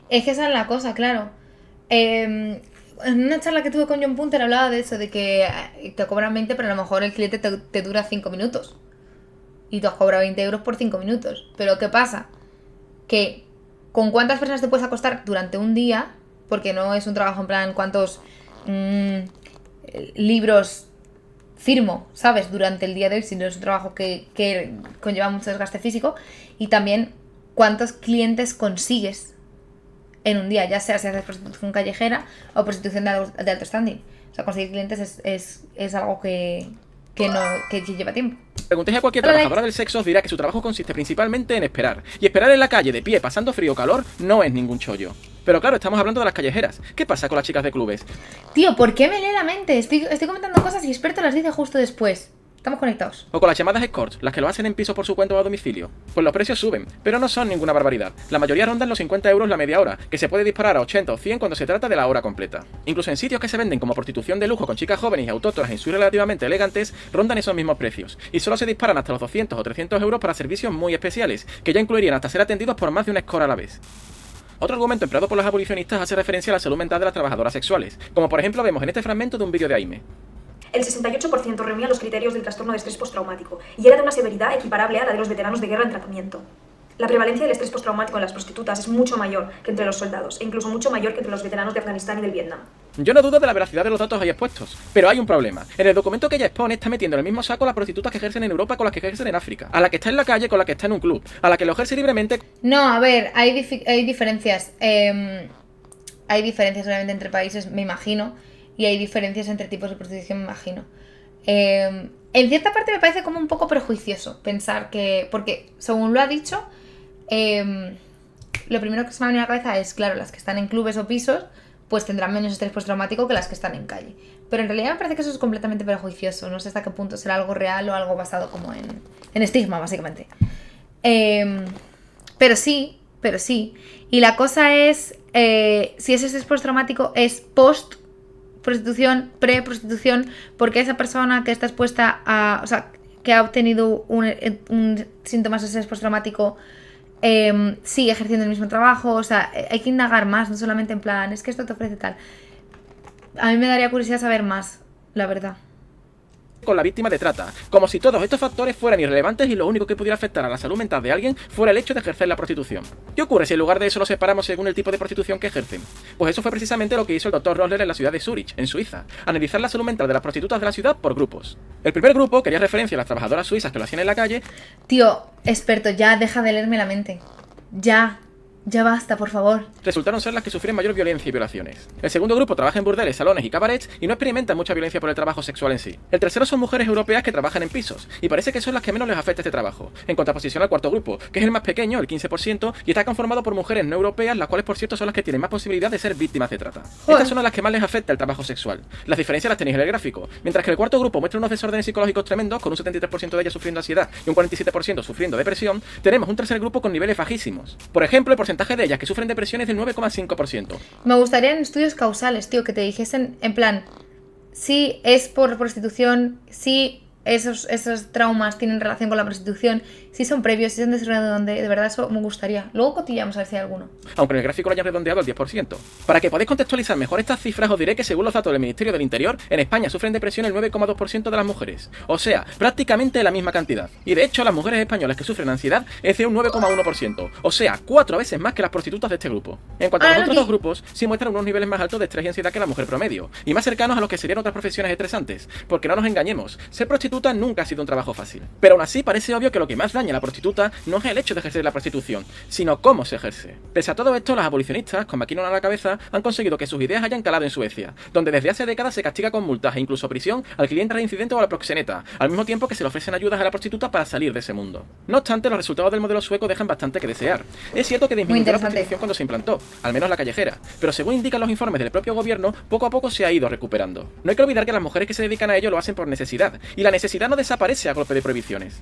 Es que esa es la cosa, claro. En una charla que tuve con John Punter hablaba de eso, de que te cobran 20, pero a lo mejor el cliente te dura 5 minutos. Y tú has cobrado 20 euros por 5 minutos. Pero ¿qué pasa? Que ¿con cuántas personas te puedes acostar durante un día? Porque no es un trabajo en plan cuántos libros firmo, ¿sabes? Durante el día de hoy, sino es un trabajo que conlleva mucho desgaste físico. Y también cuántos clientes consigues en un día, ya sea si haces prostitución callejera o prostitución de alto standing. O sea, conseguir clientes es algo que lleva tiempo. Preguntéis a cualquier trabajadora del sexo os dirá que su trabajo consiste principalmente en esperar. Y esperar en la calle, de pie, pasando frío o calor, no es ningún chollo. Pero claro, estamos hablando de las callejeras. ¿Qué pasa con las chicas de clubes? Tío, ¿por qué me lee la mente? Estoy comentando cosas y experto las dice justo después. Estamos conectados. O con las llamadas escorts, las que lo hacen en piso por su cuenta o a domicilio. Pues los precios suben, pero no son ninguna barbaridad. La mayoría rondan los 50 euros la media hora, que se puede disparar a 80 o 100 cuando se trata de la hora completa. Incluso en sitios que se venden como prostitución de lujo con chicas jóvenes y autóctonas en suites relativamente elegantes, rondan esos mismos precios. Y solo se disparan hasta los 200 o 300 euros para servicios muy especiales, que ya incluirían hasta ser atendidos por más de un escort a la vez. Otro argumento empleado por los abolicionistas hace referencia a la salud mental de las trabajadoras sexuales, como por ejemplo vemos en este fragmento de un vídeo de Aime. El 68% reunía los criterios del trastorno de estrés postraumático y era de una severidad equiparable a la de los veteranos de guerra en tratamiento. La prevalencia del estrés postraumático en las prostitutas es mucho mayor que entre los soldados e incluso mucho mayor que entre los veteranos de Afganistán y del Vietnam. Yo no dudo de la veracidad de los datos ahí expuestos, pero hay un problema. En el documento que ella expone está metiendo en el mismo saco a las prostitutas que ejercen en Europa con las que ejercen en África, a la que está en la calle con la que está en un club, a la que lo ejerce libremente. No, a ver, hay diferencias. Hay diferencias obviamente entre países, me imagino, y hay diferencias entre tipos de prostitución, me imagino. En cierta parte me parece como un poco prejuicioso pensar que, porque según lo ha dicho, lo primero que se me ha venido a la cabeza es, claro, las que están en clubes o pisos pues tendrán menos estrés postraumático que las que están en calle. Pero en realidad me parece que eso es completamente prejuicioso. No sé hasta qué punto será algo real o algo basado como en estigma, básicamente. Pero sí. Y la cosa es, si ese estrés postraumático es post-prostitución, pre-prostitución, porque esa persona que está expuesta a... O sea, que ha obtenido un síntomas de estrés postraumático sigue ejerciendo el mismo trabajo. O sea, hay que indagar más, no solamente en plan, es que esto te ofrece tal. A mí me daría curiosidad saber más, la verdad. Con la víctima de trata, como si todos estos factores fueran irrelevantes y lo único que pudiera afectar a la salud mental de alguien fuera el hecho de ejercer la prostitución. ¿Qué ocurre si en lugar de eso lo separamos según el tipo de prostitución que ejercen? Pues eso fue precisamente lo que hizo el Dr. Rosler en la ciudad de Zurich, en Suiza, analizar la salud mental de las prostitutas de la ciudad por grupos. El primer grupo quería referencia a las trabajadoras suizas que lo hacían en la calle. Tío, experto, ya deja de leerme la mente. Ya basta, por favor. Resultaron ser las que sufren mayor violencia y violaciones. El segundo grupo trabaja en burdeles, salones y cabarets y no experimentan mucha violencia por el trabajo sexual en sí. El tercero son mujeres europeas que trabajan en pisos, y parece que son las que menos les afecta este trabajo, en contraposición al cuarto grupo, que es el más pequeño, el 15%, y está conformado por mujeres no europeas, las cuales por cierto son las que tienen más posibilidad de ser víctimas de trata. Estas son a las que más les afecta el trabajo sexual. Las diferencias las tenéis en el gráfico. Mientras que el cuarto grupo muestra unos desórdenes psicológicos tremendos, con un 73% de ellas sufriendo ansiedad y un 47% sufriendo depresión, tenemos un tercer grupo con niveles bajísimos. Por ejemplo, el porcentaje de ellas que sufren depresión es del 9,5%. Me gustaría en estudios causales, tío, que te dijesen, en plan, si es por prostitución, si esos traumas tienen relación con la prostitución, si son previos, si son desarrollados donde, de verdad eso me gustaría. Luego cotillamos a ver si hay alguno. Aunque en el gráfico lo hayan redondeado al 10%. Para que podáis contextualizar mejor estas cifras, os diré que según los datos del Ministerio del Interior, en España sufren depresión el 9,2% de las mujeres. O sea, prácticamente la misma cantidad. Y de hecho, las mujeres españolas que sufren ansiedad es de un 9,1%. O sea, 4 veces más que las prostitutas de este grupo. En cuanto a los otros dos grupos, sí muestran unos niveles más altos de estrés y ansiedad que la mujer promedio. Y más cercanos a los que serían otras profesiones estresantes. Porque no nos engañemos, ser prostituta nunca ha sido un trabajo fácil. Pero aún así parece obvio que lo que más daña a la prostituta no es el hecho de ejercer la prostitución, sino cómo se ejerce. Pese a todo esto, los abolicionistas, con McKinnon a la cabeza, han conseguido que sus ideas hayan calado en Suecia, donde desde hace décadas se castiga con multas e incluso prisión al cliente reincidente o a la proxeneta, al mismo tiempo que se le ofrecen ayudas a la prostituta para salir de ese mundo. No obstante, los resultados del modelo sueco dejan bastante que desear. Es cierto que disminuyó la prostitución cuando se implantó, al menos la callejera, pero según indican los informes del propio gobierno, poco a poco se ha ido recuperando. No hay que olvidar que las mujeres que se dedican a ello lo hacen por necesidad, y la necesidad no desaparece a golpe de prohibiciones.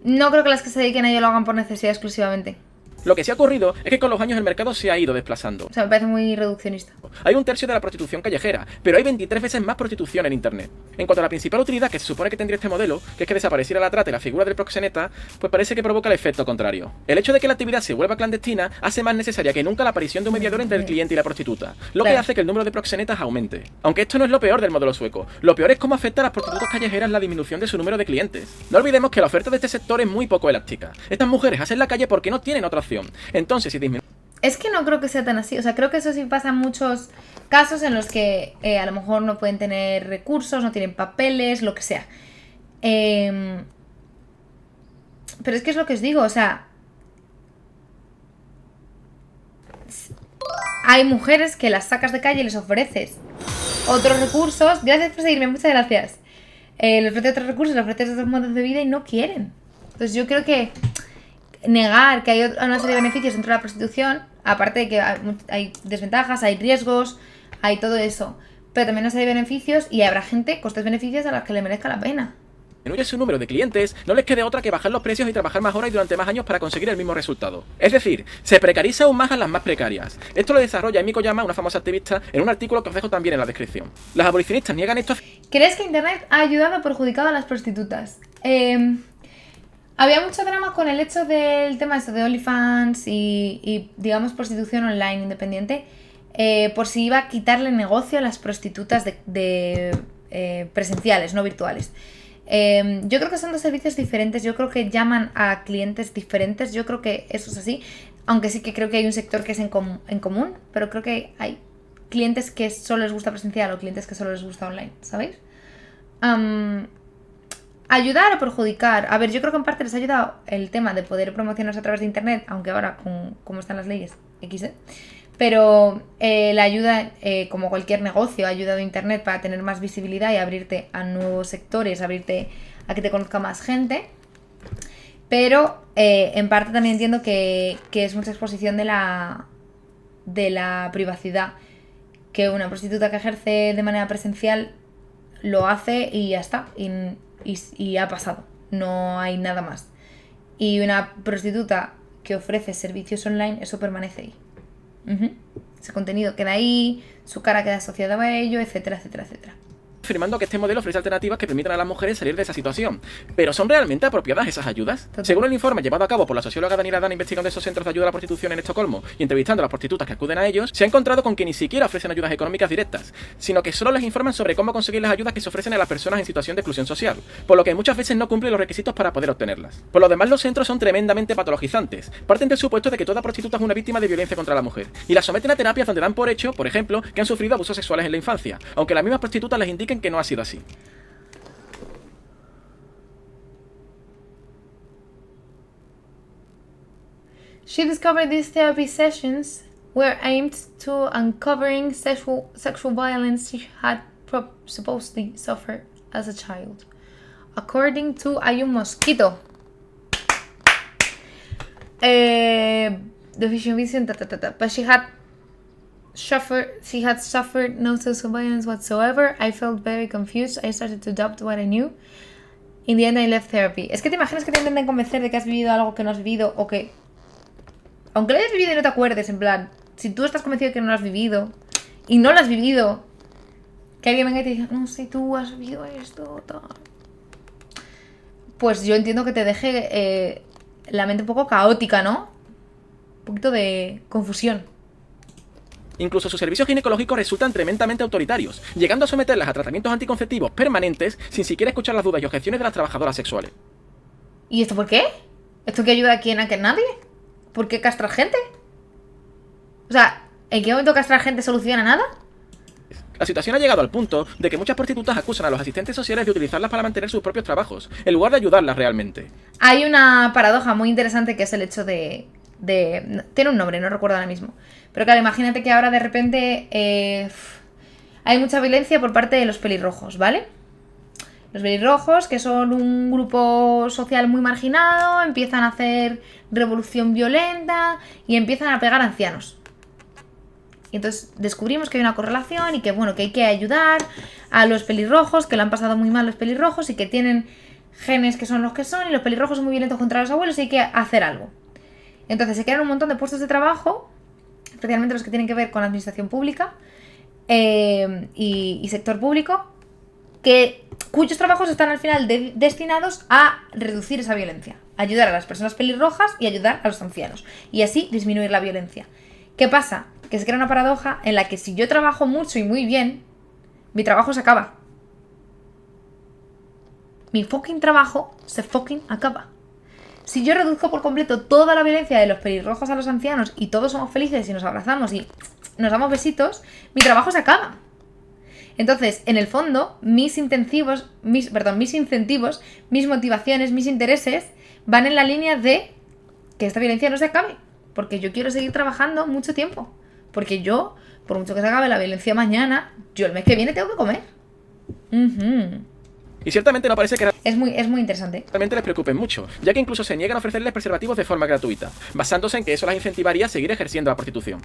No creo que las que se dediquen a ello lo hagan por necesidad exclusivamente. Lo que sí ha ocurrido es que con los años el mercado se ha ido desplazando. O sea, me parece muy reduccionista. Hay un tercio de la prostitución callejera, pero hay 23 veces más prostitución en internet. En cuanto a la principal utilidad que se supone que tendría este modelo, que es que desapareciera la trata y la figura del proxeneta, pues parece que provoca el efecto contrario. El hecho de que la actividad se vuelva clandestina hace más necesaria que nunca la aparición de un mediador entre el cliente y la prostituta, lo que hace que el número de proxenetas aumente. Aunque esto no es lo peor del modelo sueco, lo peor es cómo afecta a las prostitutas callejeras la disminución de su número de clientes. No olvidemos que la oferta de este sector es muy poco elástica. Estas mujeres hacen la calle porque no tienen otra opción. Entonces, es que no creo que sea tan así. O sea, creo que eso sí pasa en muchos casos en los que a lo mejor no pueden tener recursos, no tienen papeles, lo que sea. Pero es que es lo que os digo, o sea, hay mujeres que las sacas de calle y les ofreces otros recursos. Gracias por seguirme, muchas gracias. Les ofreces otros recursos, les ofreces otros modos de vida y no quieren. Entonces yo creo que negar que hay una serie de beneficios dentro de la prostitución, aparte de que hay desventajas, hay riesgos, hay todo eso, pero también una serie de beneficios y habrá gente, costes-beneficios, a las que le merezca la pena. Disminuye su número de clientes, no les quede otra que bajar los precios y trabajar más horas y durante más años para conseguir el mismo resultado. Es decir, se precariza aún más a las más precarias. Esto lo desarrolla Emi Koyama, una famosa activista, en un artículo que os dejo también en la descripción. Las abolicionistas niegan esto. ¿Crees que Internet ha ayudado o perjudicado a las prostitutas? Había mucho drama con el hecho del tema esto de OnlyFans y digamos, prostitución online independiente, por si iba a quitarle negocio a las prostitutas presenciales, no virtuales. Yo creo que son dos servicios diferentes, yo creo que llaman a clientes diferentes, yo creo que eso es así, aunque sí que creo que hay un sector que es en común, pero creo que hay clientes que solo les gusta presencial o clientes que solo les gusta online, ¿sabéis? Ayudar o perjudicar. A ver, yo creo que en parte les ha ayudado el tema de poder promocionarse a través de internet, aunque ahora, como están las leyes, XD. Pero la ayuda, como cualquier negocio, ha ayudado a internet para tener más visibilidad y abrirte a nuevos sectores, abrirte a que te conozca más gente. Pero en parte también entiendo que es mucha exposición de la privacidad. Que una prostituta que ejerce de manera presencial lo hace y ya está. Y ha pasado, no hay nada más. Y una prostituta que ofrece servicios online, eso permanece ahí. Ese contenido queda ahí, su cara queda asociada a ello, etcétera, etcétera, etcétera. Afirmando que este modelo ofrece alternativas que permitan a las mujeres salir de esa situación. ¿Pero son realmente apropiadas esas ayudas? Según el informe llevado a cabo por la socióloga Daniela Dan investigando esos centros de ayuda a la prostitución en Estocolmo y entrevistando a las prostitutas que acuden a ellos, se ha encontrado con que ni siquiera ofrecen ayudas económicas directas, sino que solo les informan sobre cómo conseguir las ayudas que se ofrecen a las personas en situación de exclusión social, por lo que muchas veces no cumplen los requisitos para poder obtenerlas. Por lo demás, los centros son tremendamente patologizantes. Parten del supuesto de que toda prostituta es una víctima de violencia contra la mujer, y las someten a terapias donde dan por hecho, por ejemplo, que han sufrido abusos sexuales en la infancia, aunque las mismas prostitutas les indiquen que no ha sido así. She discovered these therapy sessions were aimed to uncovering sexual violence she had supposedly suffered as a child. According to Ayun Mosquito. The vision, but she had suffered no sexual violence whatsoever. I felt very confused. I started to doubt what I knew. In the end, I left therapy. Es que te imaginas que te intenten convencer de que has vivido algo que no has vivido o que... Aunque lo hayas vivido y no te acuerdes, en plan, si tú estás convencido de que no lo has vivido y no lo has vivido, que alguien venga y te diga, no sé, tú has vivido esto, tal. Pues yo entiendo que te deje la mente un poco caótica, ¿no? Un poquito de confusión. Incluso sus servicios ginecológicos resultan tremendamente autoritarios, llegando a someterlas a tratamientos anticonceptivos permanentes sin siquiera escuchar las dudas y objeciones de las trabajadoras sexuales. ¿Y esto por qué? ¿Esto qué ayuda a quién? ¿A que nadie? ¿Por qué castrar gente? O sea, ¿en qué momento castrar gente soluciona nada? La situación ha llegado al punto de que muchas prostitutas acusan a los asistentes sociales de utilizarlas para mantener sus propios trabajos, en lugar de ayudarlas realmente. Hay una paradoja muy interesante que es el hecho de... Tiene un nombre, no recuerdo ahora mismo. Pero claro, imagínate que ahora de repente hay mucha violencia por parte de los pelirrojos, ¿vale? Los pelirrojos, que son un grupo social muy marginado, empiezan a hacer revolución violenta y empiezan a pegar a ancianos. Y entonces descubrimos que hay una correlación y que, bueno, que hay que ayudar a los pelirrojos, que lo han pasado muy mal los pelirrojos y que tienen genes que son los que son y los pelirrojos son muy violentos contra los abuelos y hay que hacer algo. Entonces se crean un montón de puestos de trabajo, especialmente los que tienen que ver con la administración pública y sector público, cuyos trabajos están al final destinados a reducir esa violencia, ayudar a las personas pelirrojas y ayudar a los ancianos, y así disminuir la violencia. ¿Qué pasa? Que se crea una paradoja en la que si yo trabajo mucho y muy bien, mi trabajo se acaba. Mi fucking trabajo se fucking acaba. Si yo reduzco por completo toda la violencia de los pelirrojos a los ancianos y todos somos felices y nos abrazamos y nos damos besitos, mi trabajo se acaba. Entonces, en el fondo, mis incentivos, mis motivaciones, mis intereses van en la línea de que esta violencia no se acabe. Porque yo quiero seguir trabajando mucho tiempo. Porque yo, por mucho que se acabe la violencia mañana, yo el mes que viene tengo que comer. Y ciertamente no parece que es muy interesante. Realmente les preocupen mucho, ya que incluso se niegan a ofrecerles preservativos de forma gratuita, basándose en que eso las incentivaría a seguir ejerciendo la prostitución.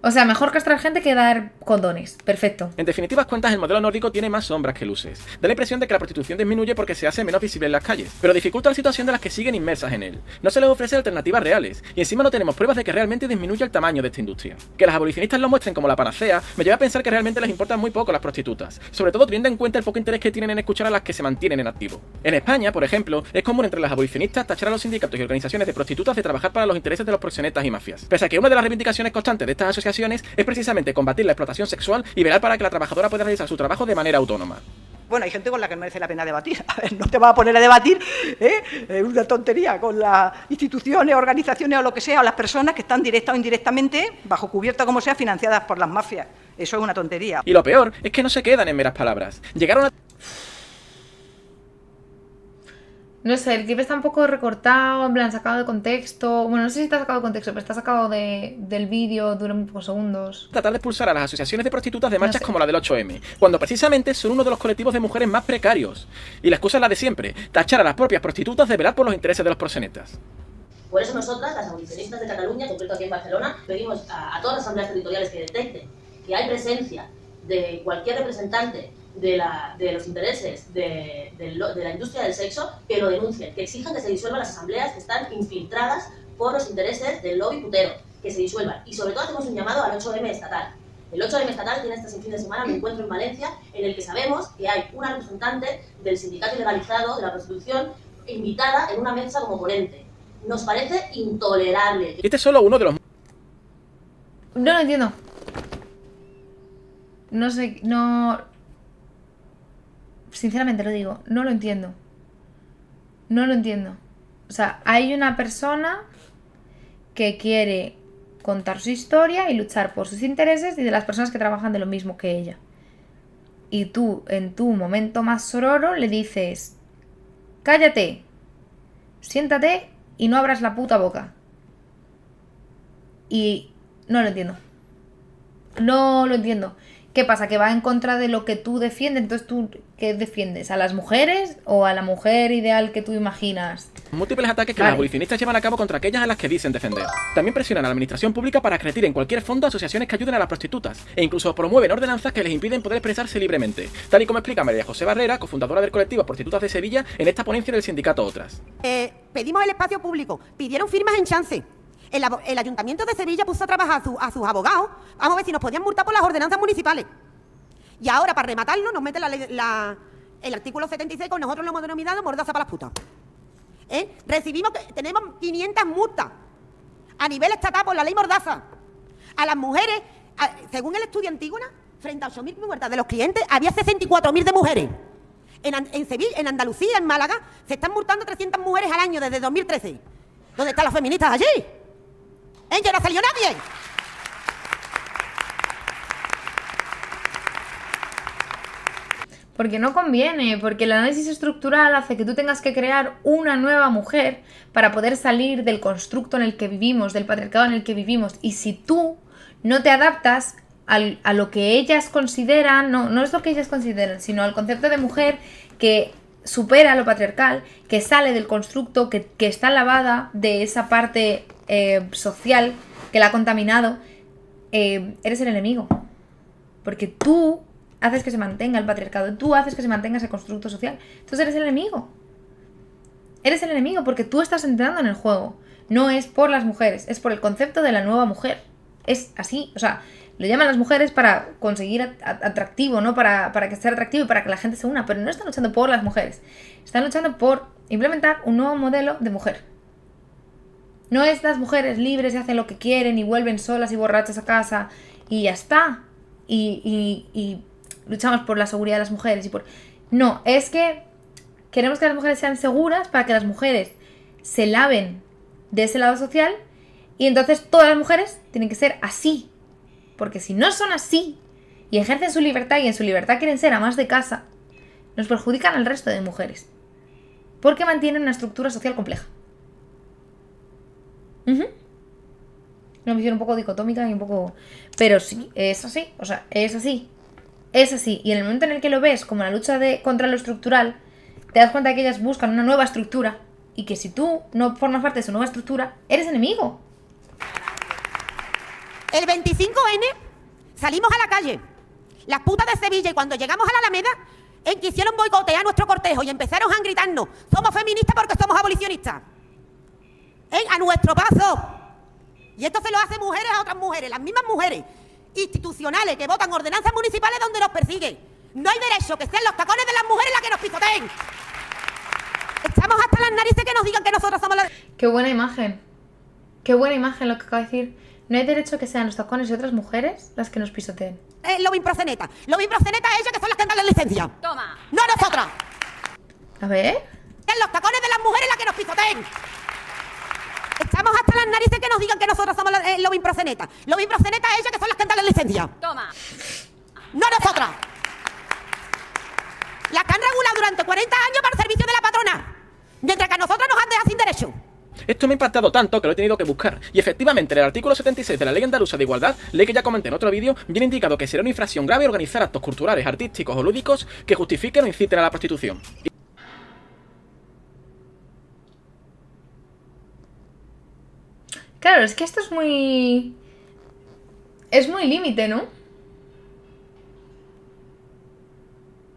O sea, mejor castrar gente que dar condones. Perfecto. En definitivas cuentas, el modelo nórdico tiene más sombras que luces. Da la impresión de que la prostitución disminuye porque se hace menos visible en las calles, pero dificulta la situación de las que siguen inmersas en él. No se les ofrece alternativas reales, y encima no tenemos pruebas de que realmente disminuya el tamaño de esta industria. Que las abolicionistas lo muestren como la panacea me lleva a pensar que realmente les importan muy poco las prostitutas, sobre todo teniendo en cuenta el poco interés que tienen en escuchar a las que se mantienen en activo. En España, por ejemplo, es común entre las abolicionistas tachar a los sindicatos y organizaciones de prostitutas de trabajar para los intereses de los proxenetas y mafias. Pese a que una de las reivindicaciones constantes de estas asociaciones es precisamente combatir la explotación sexual y velar para que la trabajadora pueda realizar su trabajo de manera autónoma. Bueno, hay gente con la que merece la pena debatir. A ver, no te vas a poner a debatir, una tontería con las instituciones, organizaciones o lo que sea, o las personas que están directa o indirectamente, bajo cubierta como sea, financiadas por las mafias. Eso es una tontería. Y lo peor es que no se quedan en meras palabras. Llegaron a... No sé, el clip está un poco recortado, en plan sacado de contexto. Bueno, no sé si está sacado de contexto, pero está sacado del vídeo, dura muy pocos segundos. Tratar de expulsar a las asociaciones de prostitutas de marchas como la del 8M, cuando precisamente son uno de los colectivos de mujeres más precarios. Y la excusa es la de siempre, tachar a las propias prostitutas de velar por los intereses de los proxenetas. Por eso nosotras, las abolicionistas de Cataluña, en concreto aquí en Barcelona, pedimos a todas las asambleas territoriales que detecten que hay presencia de cualquier representante de los intereses de la industria del sexo, que lo denuncien, que exijan que se disuelvan las asambleas que están infiltradas por los intereses del lobby putero, que se disuelvan. Y sobre todo hacemos un llamado al 8M estatal. El 8M estatal tiene este fin de semana un encuentro en Valencia en el que sabemos que hay una representante del sindicato ilegalizado de la prostitución invitada en una mesa como ponente. Nos parece intolerable. Este es solo uno de los... No lo entiendo. No sé, no... Sinceramente lo digo, no lo entiendo. No lo entiendo. O sea, hay una persona que quiere contar su historia y luchar por sus intereses y de las personas que trabajan de lo mismo que ella. Y tú, en tu momento más sororo, le dices: cállate, siéntate y no abras la puta boca. Y no lo entiendo. No lo entiendo. ¿Qué pasa? ¿Que va en contra de lo que tú defiendes? Entonces, ¿tú qué defiendes? ¿A las mujeres o a la mujer ideal que tú imaginas? Múltiples ataques que las abolicionistas llevan a cabo contra aquellas a las que dicen defender. También presionan a la administración pública para que retire en cualquier fondo asociaciones que ayuden a las prostitutas, e incluso promueven ordenanzas que les impiden poder expresarse libremente, tal y como explica María José Barrera, cofundadora del colectivo Prostitutas de Sevilla, en esta ponencia del sindicato Otras. Pedimos el espacio público, pidieron firmas en Chance. El Ayuntamiento de Sevilla puso a trabajar a sus abogados, vamos a ver si nos podían multar por las ordenanzas municipales. Y ahora, para rematarlo, nos mete el artículo 76, con nosotros lo hemos denominado mordaza para las putas. Tenemos 500 multas a nivel estatal por la ley mordaza. A las mujeres, según el estudio Antígona, frente a 8.000 muertas de los clientes, había 64.000 de mujeres. En Sevilla, en Andalucía, en Málaga, se están multando 300 mujeres al año desde 2013. ¿Dónde están las feministas allí? ¡Ya no salió nadie! Porque no conviene, porque el análisis estructural hace que tú tengas que crear una nueva mujer para poder salir del constructo en el que vivimos, del patriarcado en el que vivimos. Y si tú no te adaptas a lo que ellas consideran, no es lo que ellas consideran, sino al concepto de mujer que supera lo patriarcal, que sale del constructo, que está lavada de esa parte social que la ha contaminado, eres el enemigo. Porque tú haces que se mantenga el patriarcado, tú haces que se mantenga ese constructo social. Entonces eres el enemigo. Eres el enemigo porque tú estás entrando en el juego. No es por las mujeres, es por el concepto de la nueva mujer. Es así, o sea, lo llaman las mujeres para conseguir atractivo, ¿no? Para que sea atractivo y para que la gente se una, pero no están luchando por las mujeres. Están luchando por implementar un nuevo modelo de mujer. No es las mujeres libres y hacen lo que quieren y vuelven solas y borrachas a casa y ya está. Y luchamos por la seguridad de las mujeres y por... No, es que queremos que las mujeres sean seguras para que las mujeres se laven de ese lado social y entonces todas las mujeres tienen que ser así. Porque si no son así y ejercen su libertad y en su libertad quieren ser amas de casa, nos perjudican al resto de mujeres. Porque mantienen una estructura social compleja. Una visión un poco dicotómica y un poco... Pero sí, es así, o sea, es así. Es así, y en el momento en el que lo ves como la lucha contra lo estructural, te das cuenta de que ellas buscan una nueva estructura y que si tú no formas parte de su nueva estructura, eres enemigo. El 25N salimos a la calle, las putas de Sevilla, y cuando llegamos a la Alameda, quisieron boicotear nuestro cortejo y empezaron a gritarnos: somos feministas porque somos abolicionistas. A nuestro paso. Y esto se lo hace mujeres a otras mujeres, las mismas mujeres institucionales que votan ordenanzas municipales donde nos persiguen. No hay derecho que sean los tacones de las mujeres las que nos pisoteen. Estamos hasta las narices que nos digan que nosotros somos las... Qué buena imagen. Qué buena imagen lo que acaba de decir. No hay derecho que sean los tacones de otras mujeres las que nos pisoteen. Lobin proxeneta. Lobin proxeneta es ella, que son las que dan la licencia. Toma. No nosotras. A ver. Son los tacones de las mujeres las que nos pisoteen. Estamos hasta las narices que nos digan que nosotros somos lobin proxeneta. Lobin proxeneta es ella, que son las que dan la licencia. Toma. No nosotras. Las que han regulado durante 40 años para el servicio de la patrona. Mientras que a nosotros nos han dejado sin derecho. Esto me ha impactado tanto que lo he tenido que buscar. Y efectivamente, en el artículo 76 de la Ley Andaluza de Igualdad, ley que ya comenté en otro vídeo, viene indicado que será una infracción grave organizar actos culturales, artísticos o lúdicos que justifiquen o inciten a la prostitución. Claro, es que esto es muy... Es muy límite, ¿no?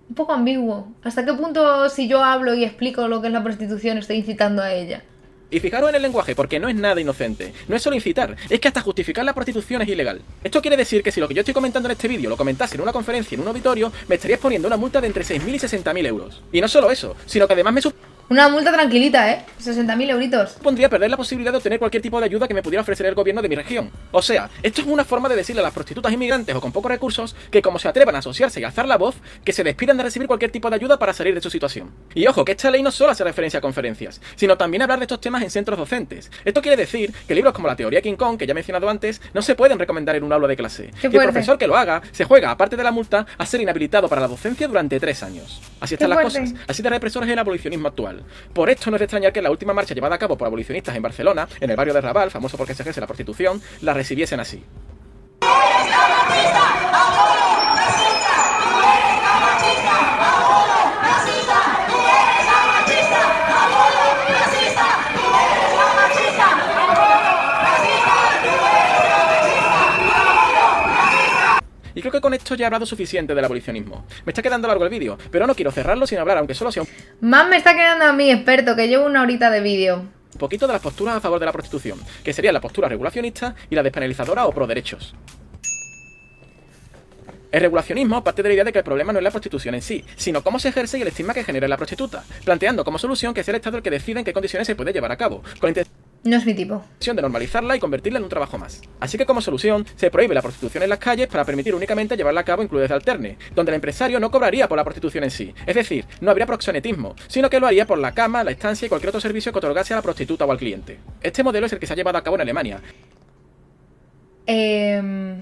Un poco ambiguo. ¿Hasta qué punto, si yo hablo y explico lo que es la prostitución, estoy incitando a ella? Y fijaros en el lenguaje, porque no es nada inocente. No es solo incitar, es que hasta justificar la prostitución es ilegal. Esto quiere decir que si lo que yo estoy comentando en este vídeo lo comentase en una conferencia, en un auditorio, me estaría exponiendo una multa de entre 6.000 y 60.000 euros. Y no solo eso, sino que además me una multa tranquilita, 60.000 euritos. Pondría perder la posibilidad de obtener cualquier tipo de ayuda que me pudiera ofrecer el gobierno de mi región. O sea, esto es una forma de decirle a las prostitutas inmigrantes o con pocos recursos que, como se atrevan a asociarse y alzar la voz, que se despidan de recibir cualquier tipo de ayuda para salir de su situación. Y ojo, que esta ley no solo hace referencia a conferencias, sino también hablar de estos temas en centros docentes. Esto quiere decir que libros como la teoría King Kong, que ya he mencionado antes, no se pueden recomendar en un aula de clase. Y el profesor que lo haga se juega, aparte de la multa, a ser inhabilitado para la docencia durante 3 años. Así están las cosas. Así de represor es el abolicionismo actual. Por esto no es de extrañar que en la última marcha llevada a cabo por abolicionistas en Barcelona, en el barrio de Raval, famoso porque se ejerce la prostitución, la recibiesen así. Y creo que con esto ya he hablado suficiente del abolicionismo. Me está quedando largo el vídeo, pero no quiero cerrarlo sin hablar, aunque solo sea un... Más me está quedando a mí, experto, que llevo una horita de vídeo. Un poquito de las posturas a favor de la prostitución, que sería la postura regulacionista y la despenalizadora o pro derechos. El regulacionismo parte de la idea de que el problema no es la prostitución en sí, sino cómo se ejerce y el estigma que genera la prostituta, planteando como solución que sea el Estado el que decida en qué condiciones se puede llevar a cabo, con la intención no es mi tipo. De normalizarla y convertirla en un trabajo más. Así que como solución, se prohíbe la prostitución en las calles para permitir únicamente llevarla a cabo en clubes de alterne, donde el empresario no cobraría por la prostitución en sí. Es decir, no habría proxenetismo, sino que lo haría por la cama, la estancia y cualquier otro servicio que otorgase a la prostituta o al cliente. Este modelo es el que se ha llevado a cabo en Alemania. ¿Te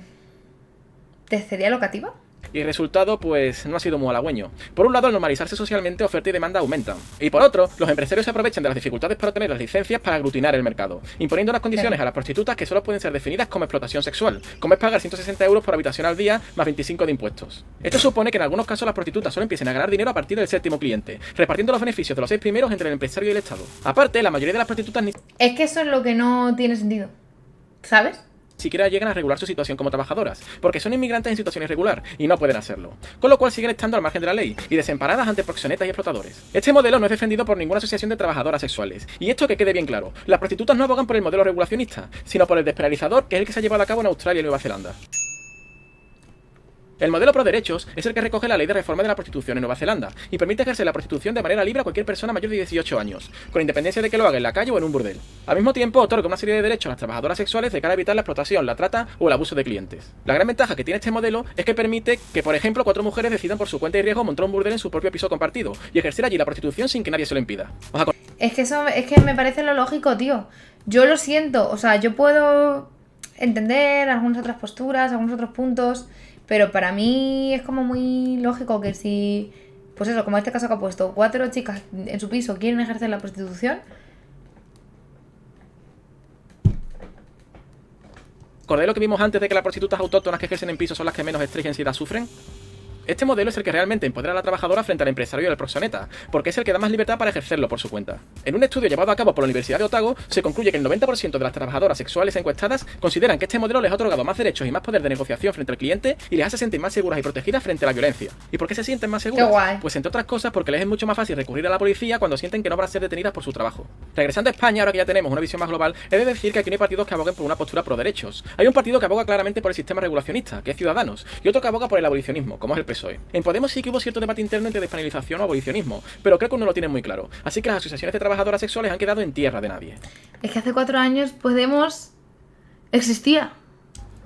sería locativa? Y el resultado, pues, no ha sido muy halagüeño. Por un lado, al normalizarse socialmente, oferta y demanda aumentan. Y por otro, los empresarios se aprovechan de las dificultades para obtener las licencias para aglutinar el mercado, imponiendo unas condiciones a las prostitutas que solo pueden ser definidas como explotación sexual, como es pagar 160 euros por habitación al día, más 25 de impuestos. Esto supone que en algunos casos las prostitutas solo empiecen a ganar dinero a partir del 7º cliente, repartiendo los beneficios de los 6 primeros entre el empresario y el Estado. Aparte, la mayoría de las prostitutas ni... Es que eso es lo que no tiene sentido, ¿sabes? Siquiera llegan a regular su situación como trabajadoras, porque son inmigrantes en situación irregular y no pueden hacerlo, con lo cual siguen estando al margen de la ley y desamparadas ante proxenetas y explotadores. Este modelo no es defendido por ninguna asociación de trabajadoras sexuales, y esto que quede bien claro, las prostitutas no abogan por el modelo regulacionista, sino por el despenalizador, que es el que se ha llevado a cabo en Australia y Nueva Zelanda. El modelo pro derechos es el que recoge la ley de reforma de la prostitución en Nueva Zelanda y permite ejercer la prostitución de manera libre a cualquier persona mayor de 18 años, con independencia de que lo haga en la calle o en un burdel. Al mismo tiempo, otorga una serie de derechos a las trabajadoras sexuales de cara a evitar la explotación, la trata o el abuso de clientes. La gran ventaja que tiene este modelo es que permite que, por ejemplo, 4 mujeres decidan por su cuenta y riesgo montar un burdel en su propio piso compartido y ejercer allí la prostitución sin que nadie se lo impida. Es que eso es que me parece lo lógico, tío. Yo lo siento, o sea, yo puedo entender algunas otras posturas, algunos otros puntos, pero para mí es como muy lógico que si, pues eso, como este caso que ha puesto, 4 chicas en su piso quieren ejercer la prostitución. ¿Recordáis lo que vimos antes de que las prostitutas autóctonas que ejercen en pisos son las que menos estrés y ansiedad sufren? Este modelo es el que realmente empodera a la trabajadora frente al empresario y al proxeneta, porque es el que da más libertad para ejercerlo por su cuenta. En un estudio llevado a cabo por la Universidad de Otago, se concluye que el 90% de las trabajadoras sexuales encuestadas consideran que este modelo les ha otorgado más derechos y más poder de negociación frente al cliente y les hace sentir más seguras y protegidas frente a la violencia. ¿Y por qué se sienten más seguras? Qué guay. Pues entre otras cosas porque les es mucho más fácil recurrir a la policía cuando sienten que no van a ser detenidas por su trabajo. Regresando a España, ahora que ya tenemos una visión más global, he de decir que aquí no hay partidos que aboguen por una postura pro derechos. Hay un partido que aboga claramente por el sistema regulacionista, que es Ciudadanos, y otro que aboga por el abolicionismo, como es el PSOE. En Podemos sí que hubo cierto debate interno entre despenalización o abolicionismo, pero creo que no lo tienen muy claro. Así que las asociaciones de trabajadoras sexuales han quedado en tierra de nadie. Es que hace 4 años Podemos existía.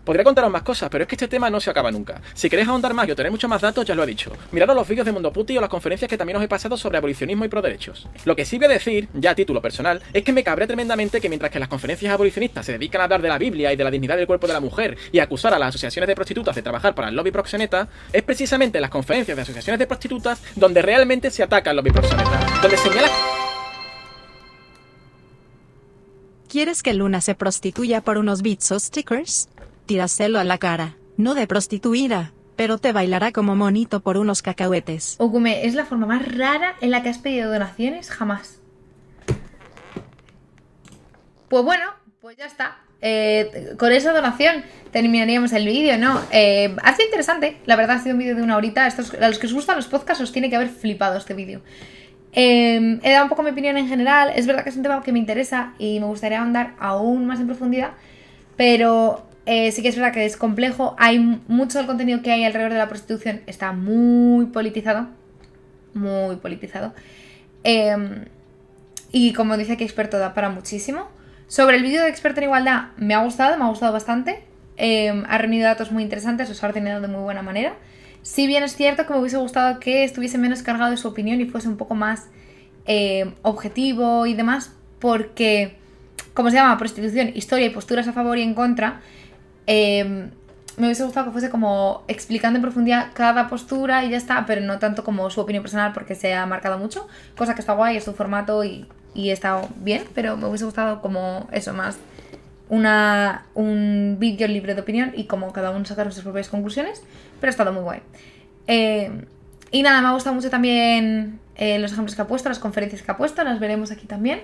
Podría contaros más cosas, pero es que este tema no se acaba nunca. Si queréis ahondar más y obtener muchos más datos, ya os lo he dicho. Mirad los vídeos de Mundo Puti o las conferencias que también os he pasado sobre abolicionismo y proderechos. Lo que sí voy a decir, ya a título personal, es que me cabrea tremendamente que mientras que las conferencias abolicionistas se dedican a hablar de la Biblia y de la dignidad del cuerpo de la mujer y a acusar a las asociaciones de prostitutas de trabajar para el lobby proxeneta, es precisamente en las conferencias de asociaciones de prostitutas donde realmente se ataca el lobby proxeneta, donde señala... ¿Quieres que Luna se prostituya por unos bits o stickers? Tíraselo a la cara. No de prostituirá, pero te bailará como monito por unos cacahuetes. Okume, es la forma más rara en la que has pedido donaciones jamás. Pues bueno, pues ya está. Con esa donación terminaríamos el vídeo, ¿no? Ha sido interesante, la verdad ha sido un vídeo de 1 horita. A los que os gustan los podcasts os tiene que haber flipado este vídeo. He dado un poco mi opinión en general. Es verdad que es un tema que me interesa y me gustaría ahondar aún más en profundidad, pero sí que es verdad que es complejo. Hay mucho del contenido que hay alrededor de la prostitución, está muy politizado. Muy politizado. Y como dice aquí Experto, da para muchísimo. Sobre el vídeo de Experto en Igualdad, me ha gustado bastante. Ha reunido datos muy interesantes, los ha ordenado de muy buena manera. Si bien es cierto que me hubiese gustado que estuviese menos cargado de su opinión y fuese un poco más objetivo y demás, porque, como se llama, prostitución, historia y posturas a favor y en contra, me hubiese gustado que fuese como explicando en profundidad cada postura y ya está, pero no tanto como su opinión personal porque se ha marcado mucho, cosa que está guay, es su formato y está bien, pero me hubiese gustado como eso, más un vídeo libre de opinión y como cada uno sacar sus propias conclusiones, pero ha estado muy guay. Y nada, me ha gustado mucho también los ejemplos que ha puesto, las conferencias que ha puesto, las veremos aquí también.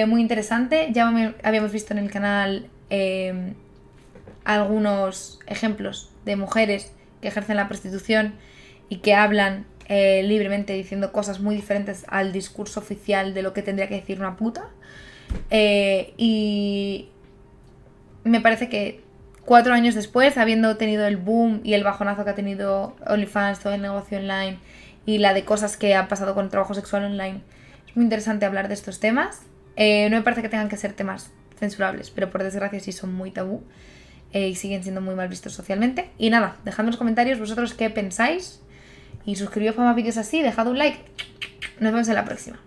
Muy interesante, ya habíamos visto en el canal algunos ejemplos de mujeres que ejercen la prostitución y que hablan libremente diciendo cosas muy diferentes al discurso oficial de lo que tendría que decir una puta. Y me parece que 4 años después, habiendo tenido el boom y el bajonazo que ha tenido OnlyFans, todo el negocio online y la de cosas que han pasado con el trabajo sexual online, es muy interesante hablar de estos temas. No me parece que tengan que ser temas censurables, pero por desgracia sí son muy tabú y siguen siendo muy mal vistos socialmente. Y nada, dejadme en los comentarios vosotros qué pensáis y suscribíos para más vídeos así, dejad un like. Nos vemos en la próxima.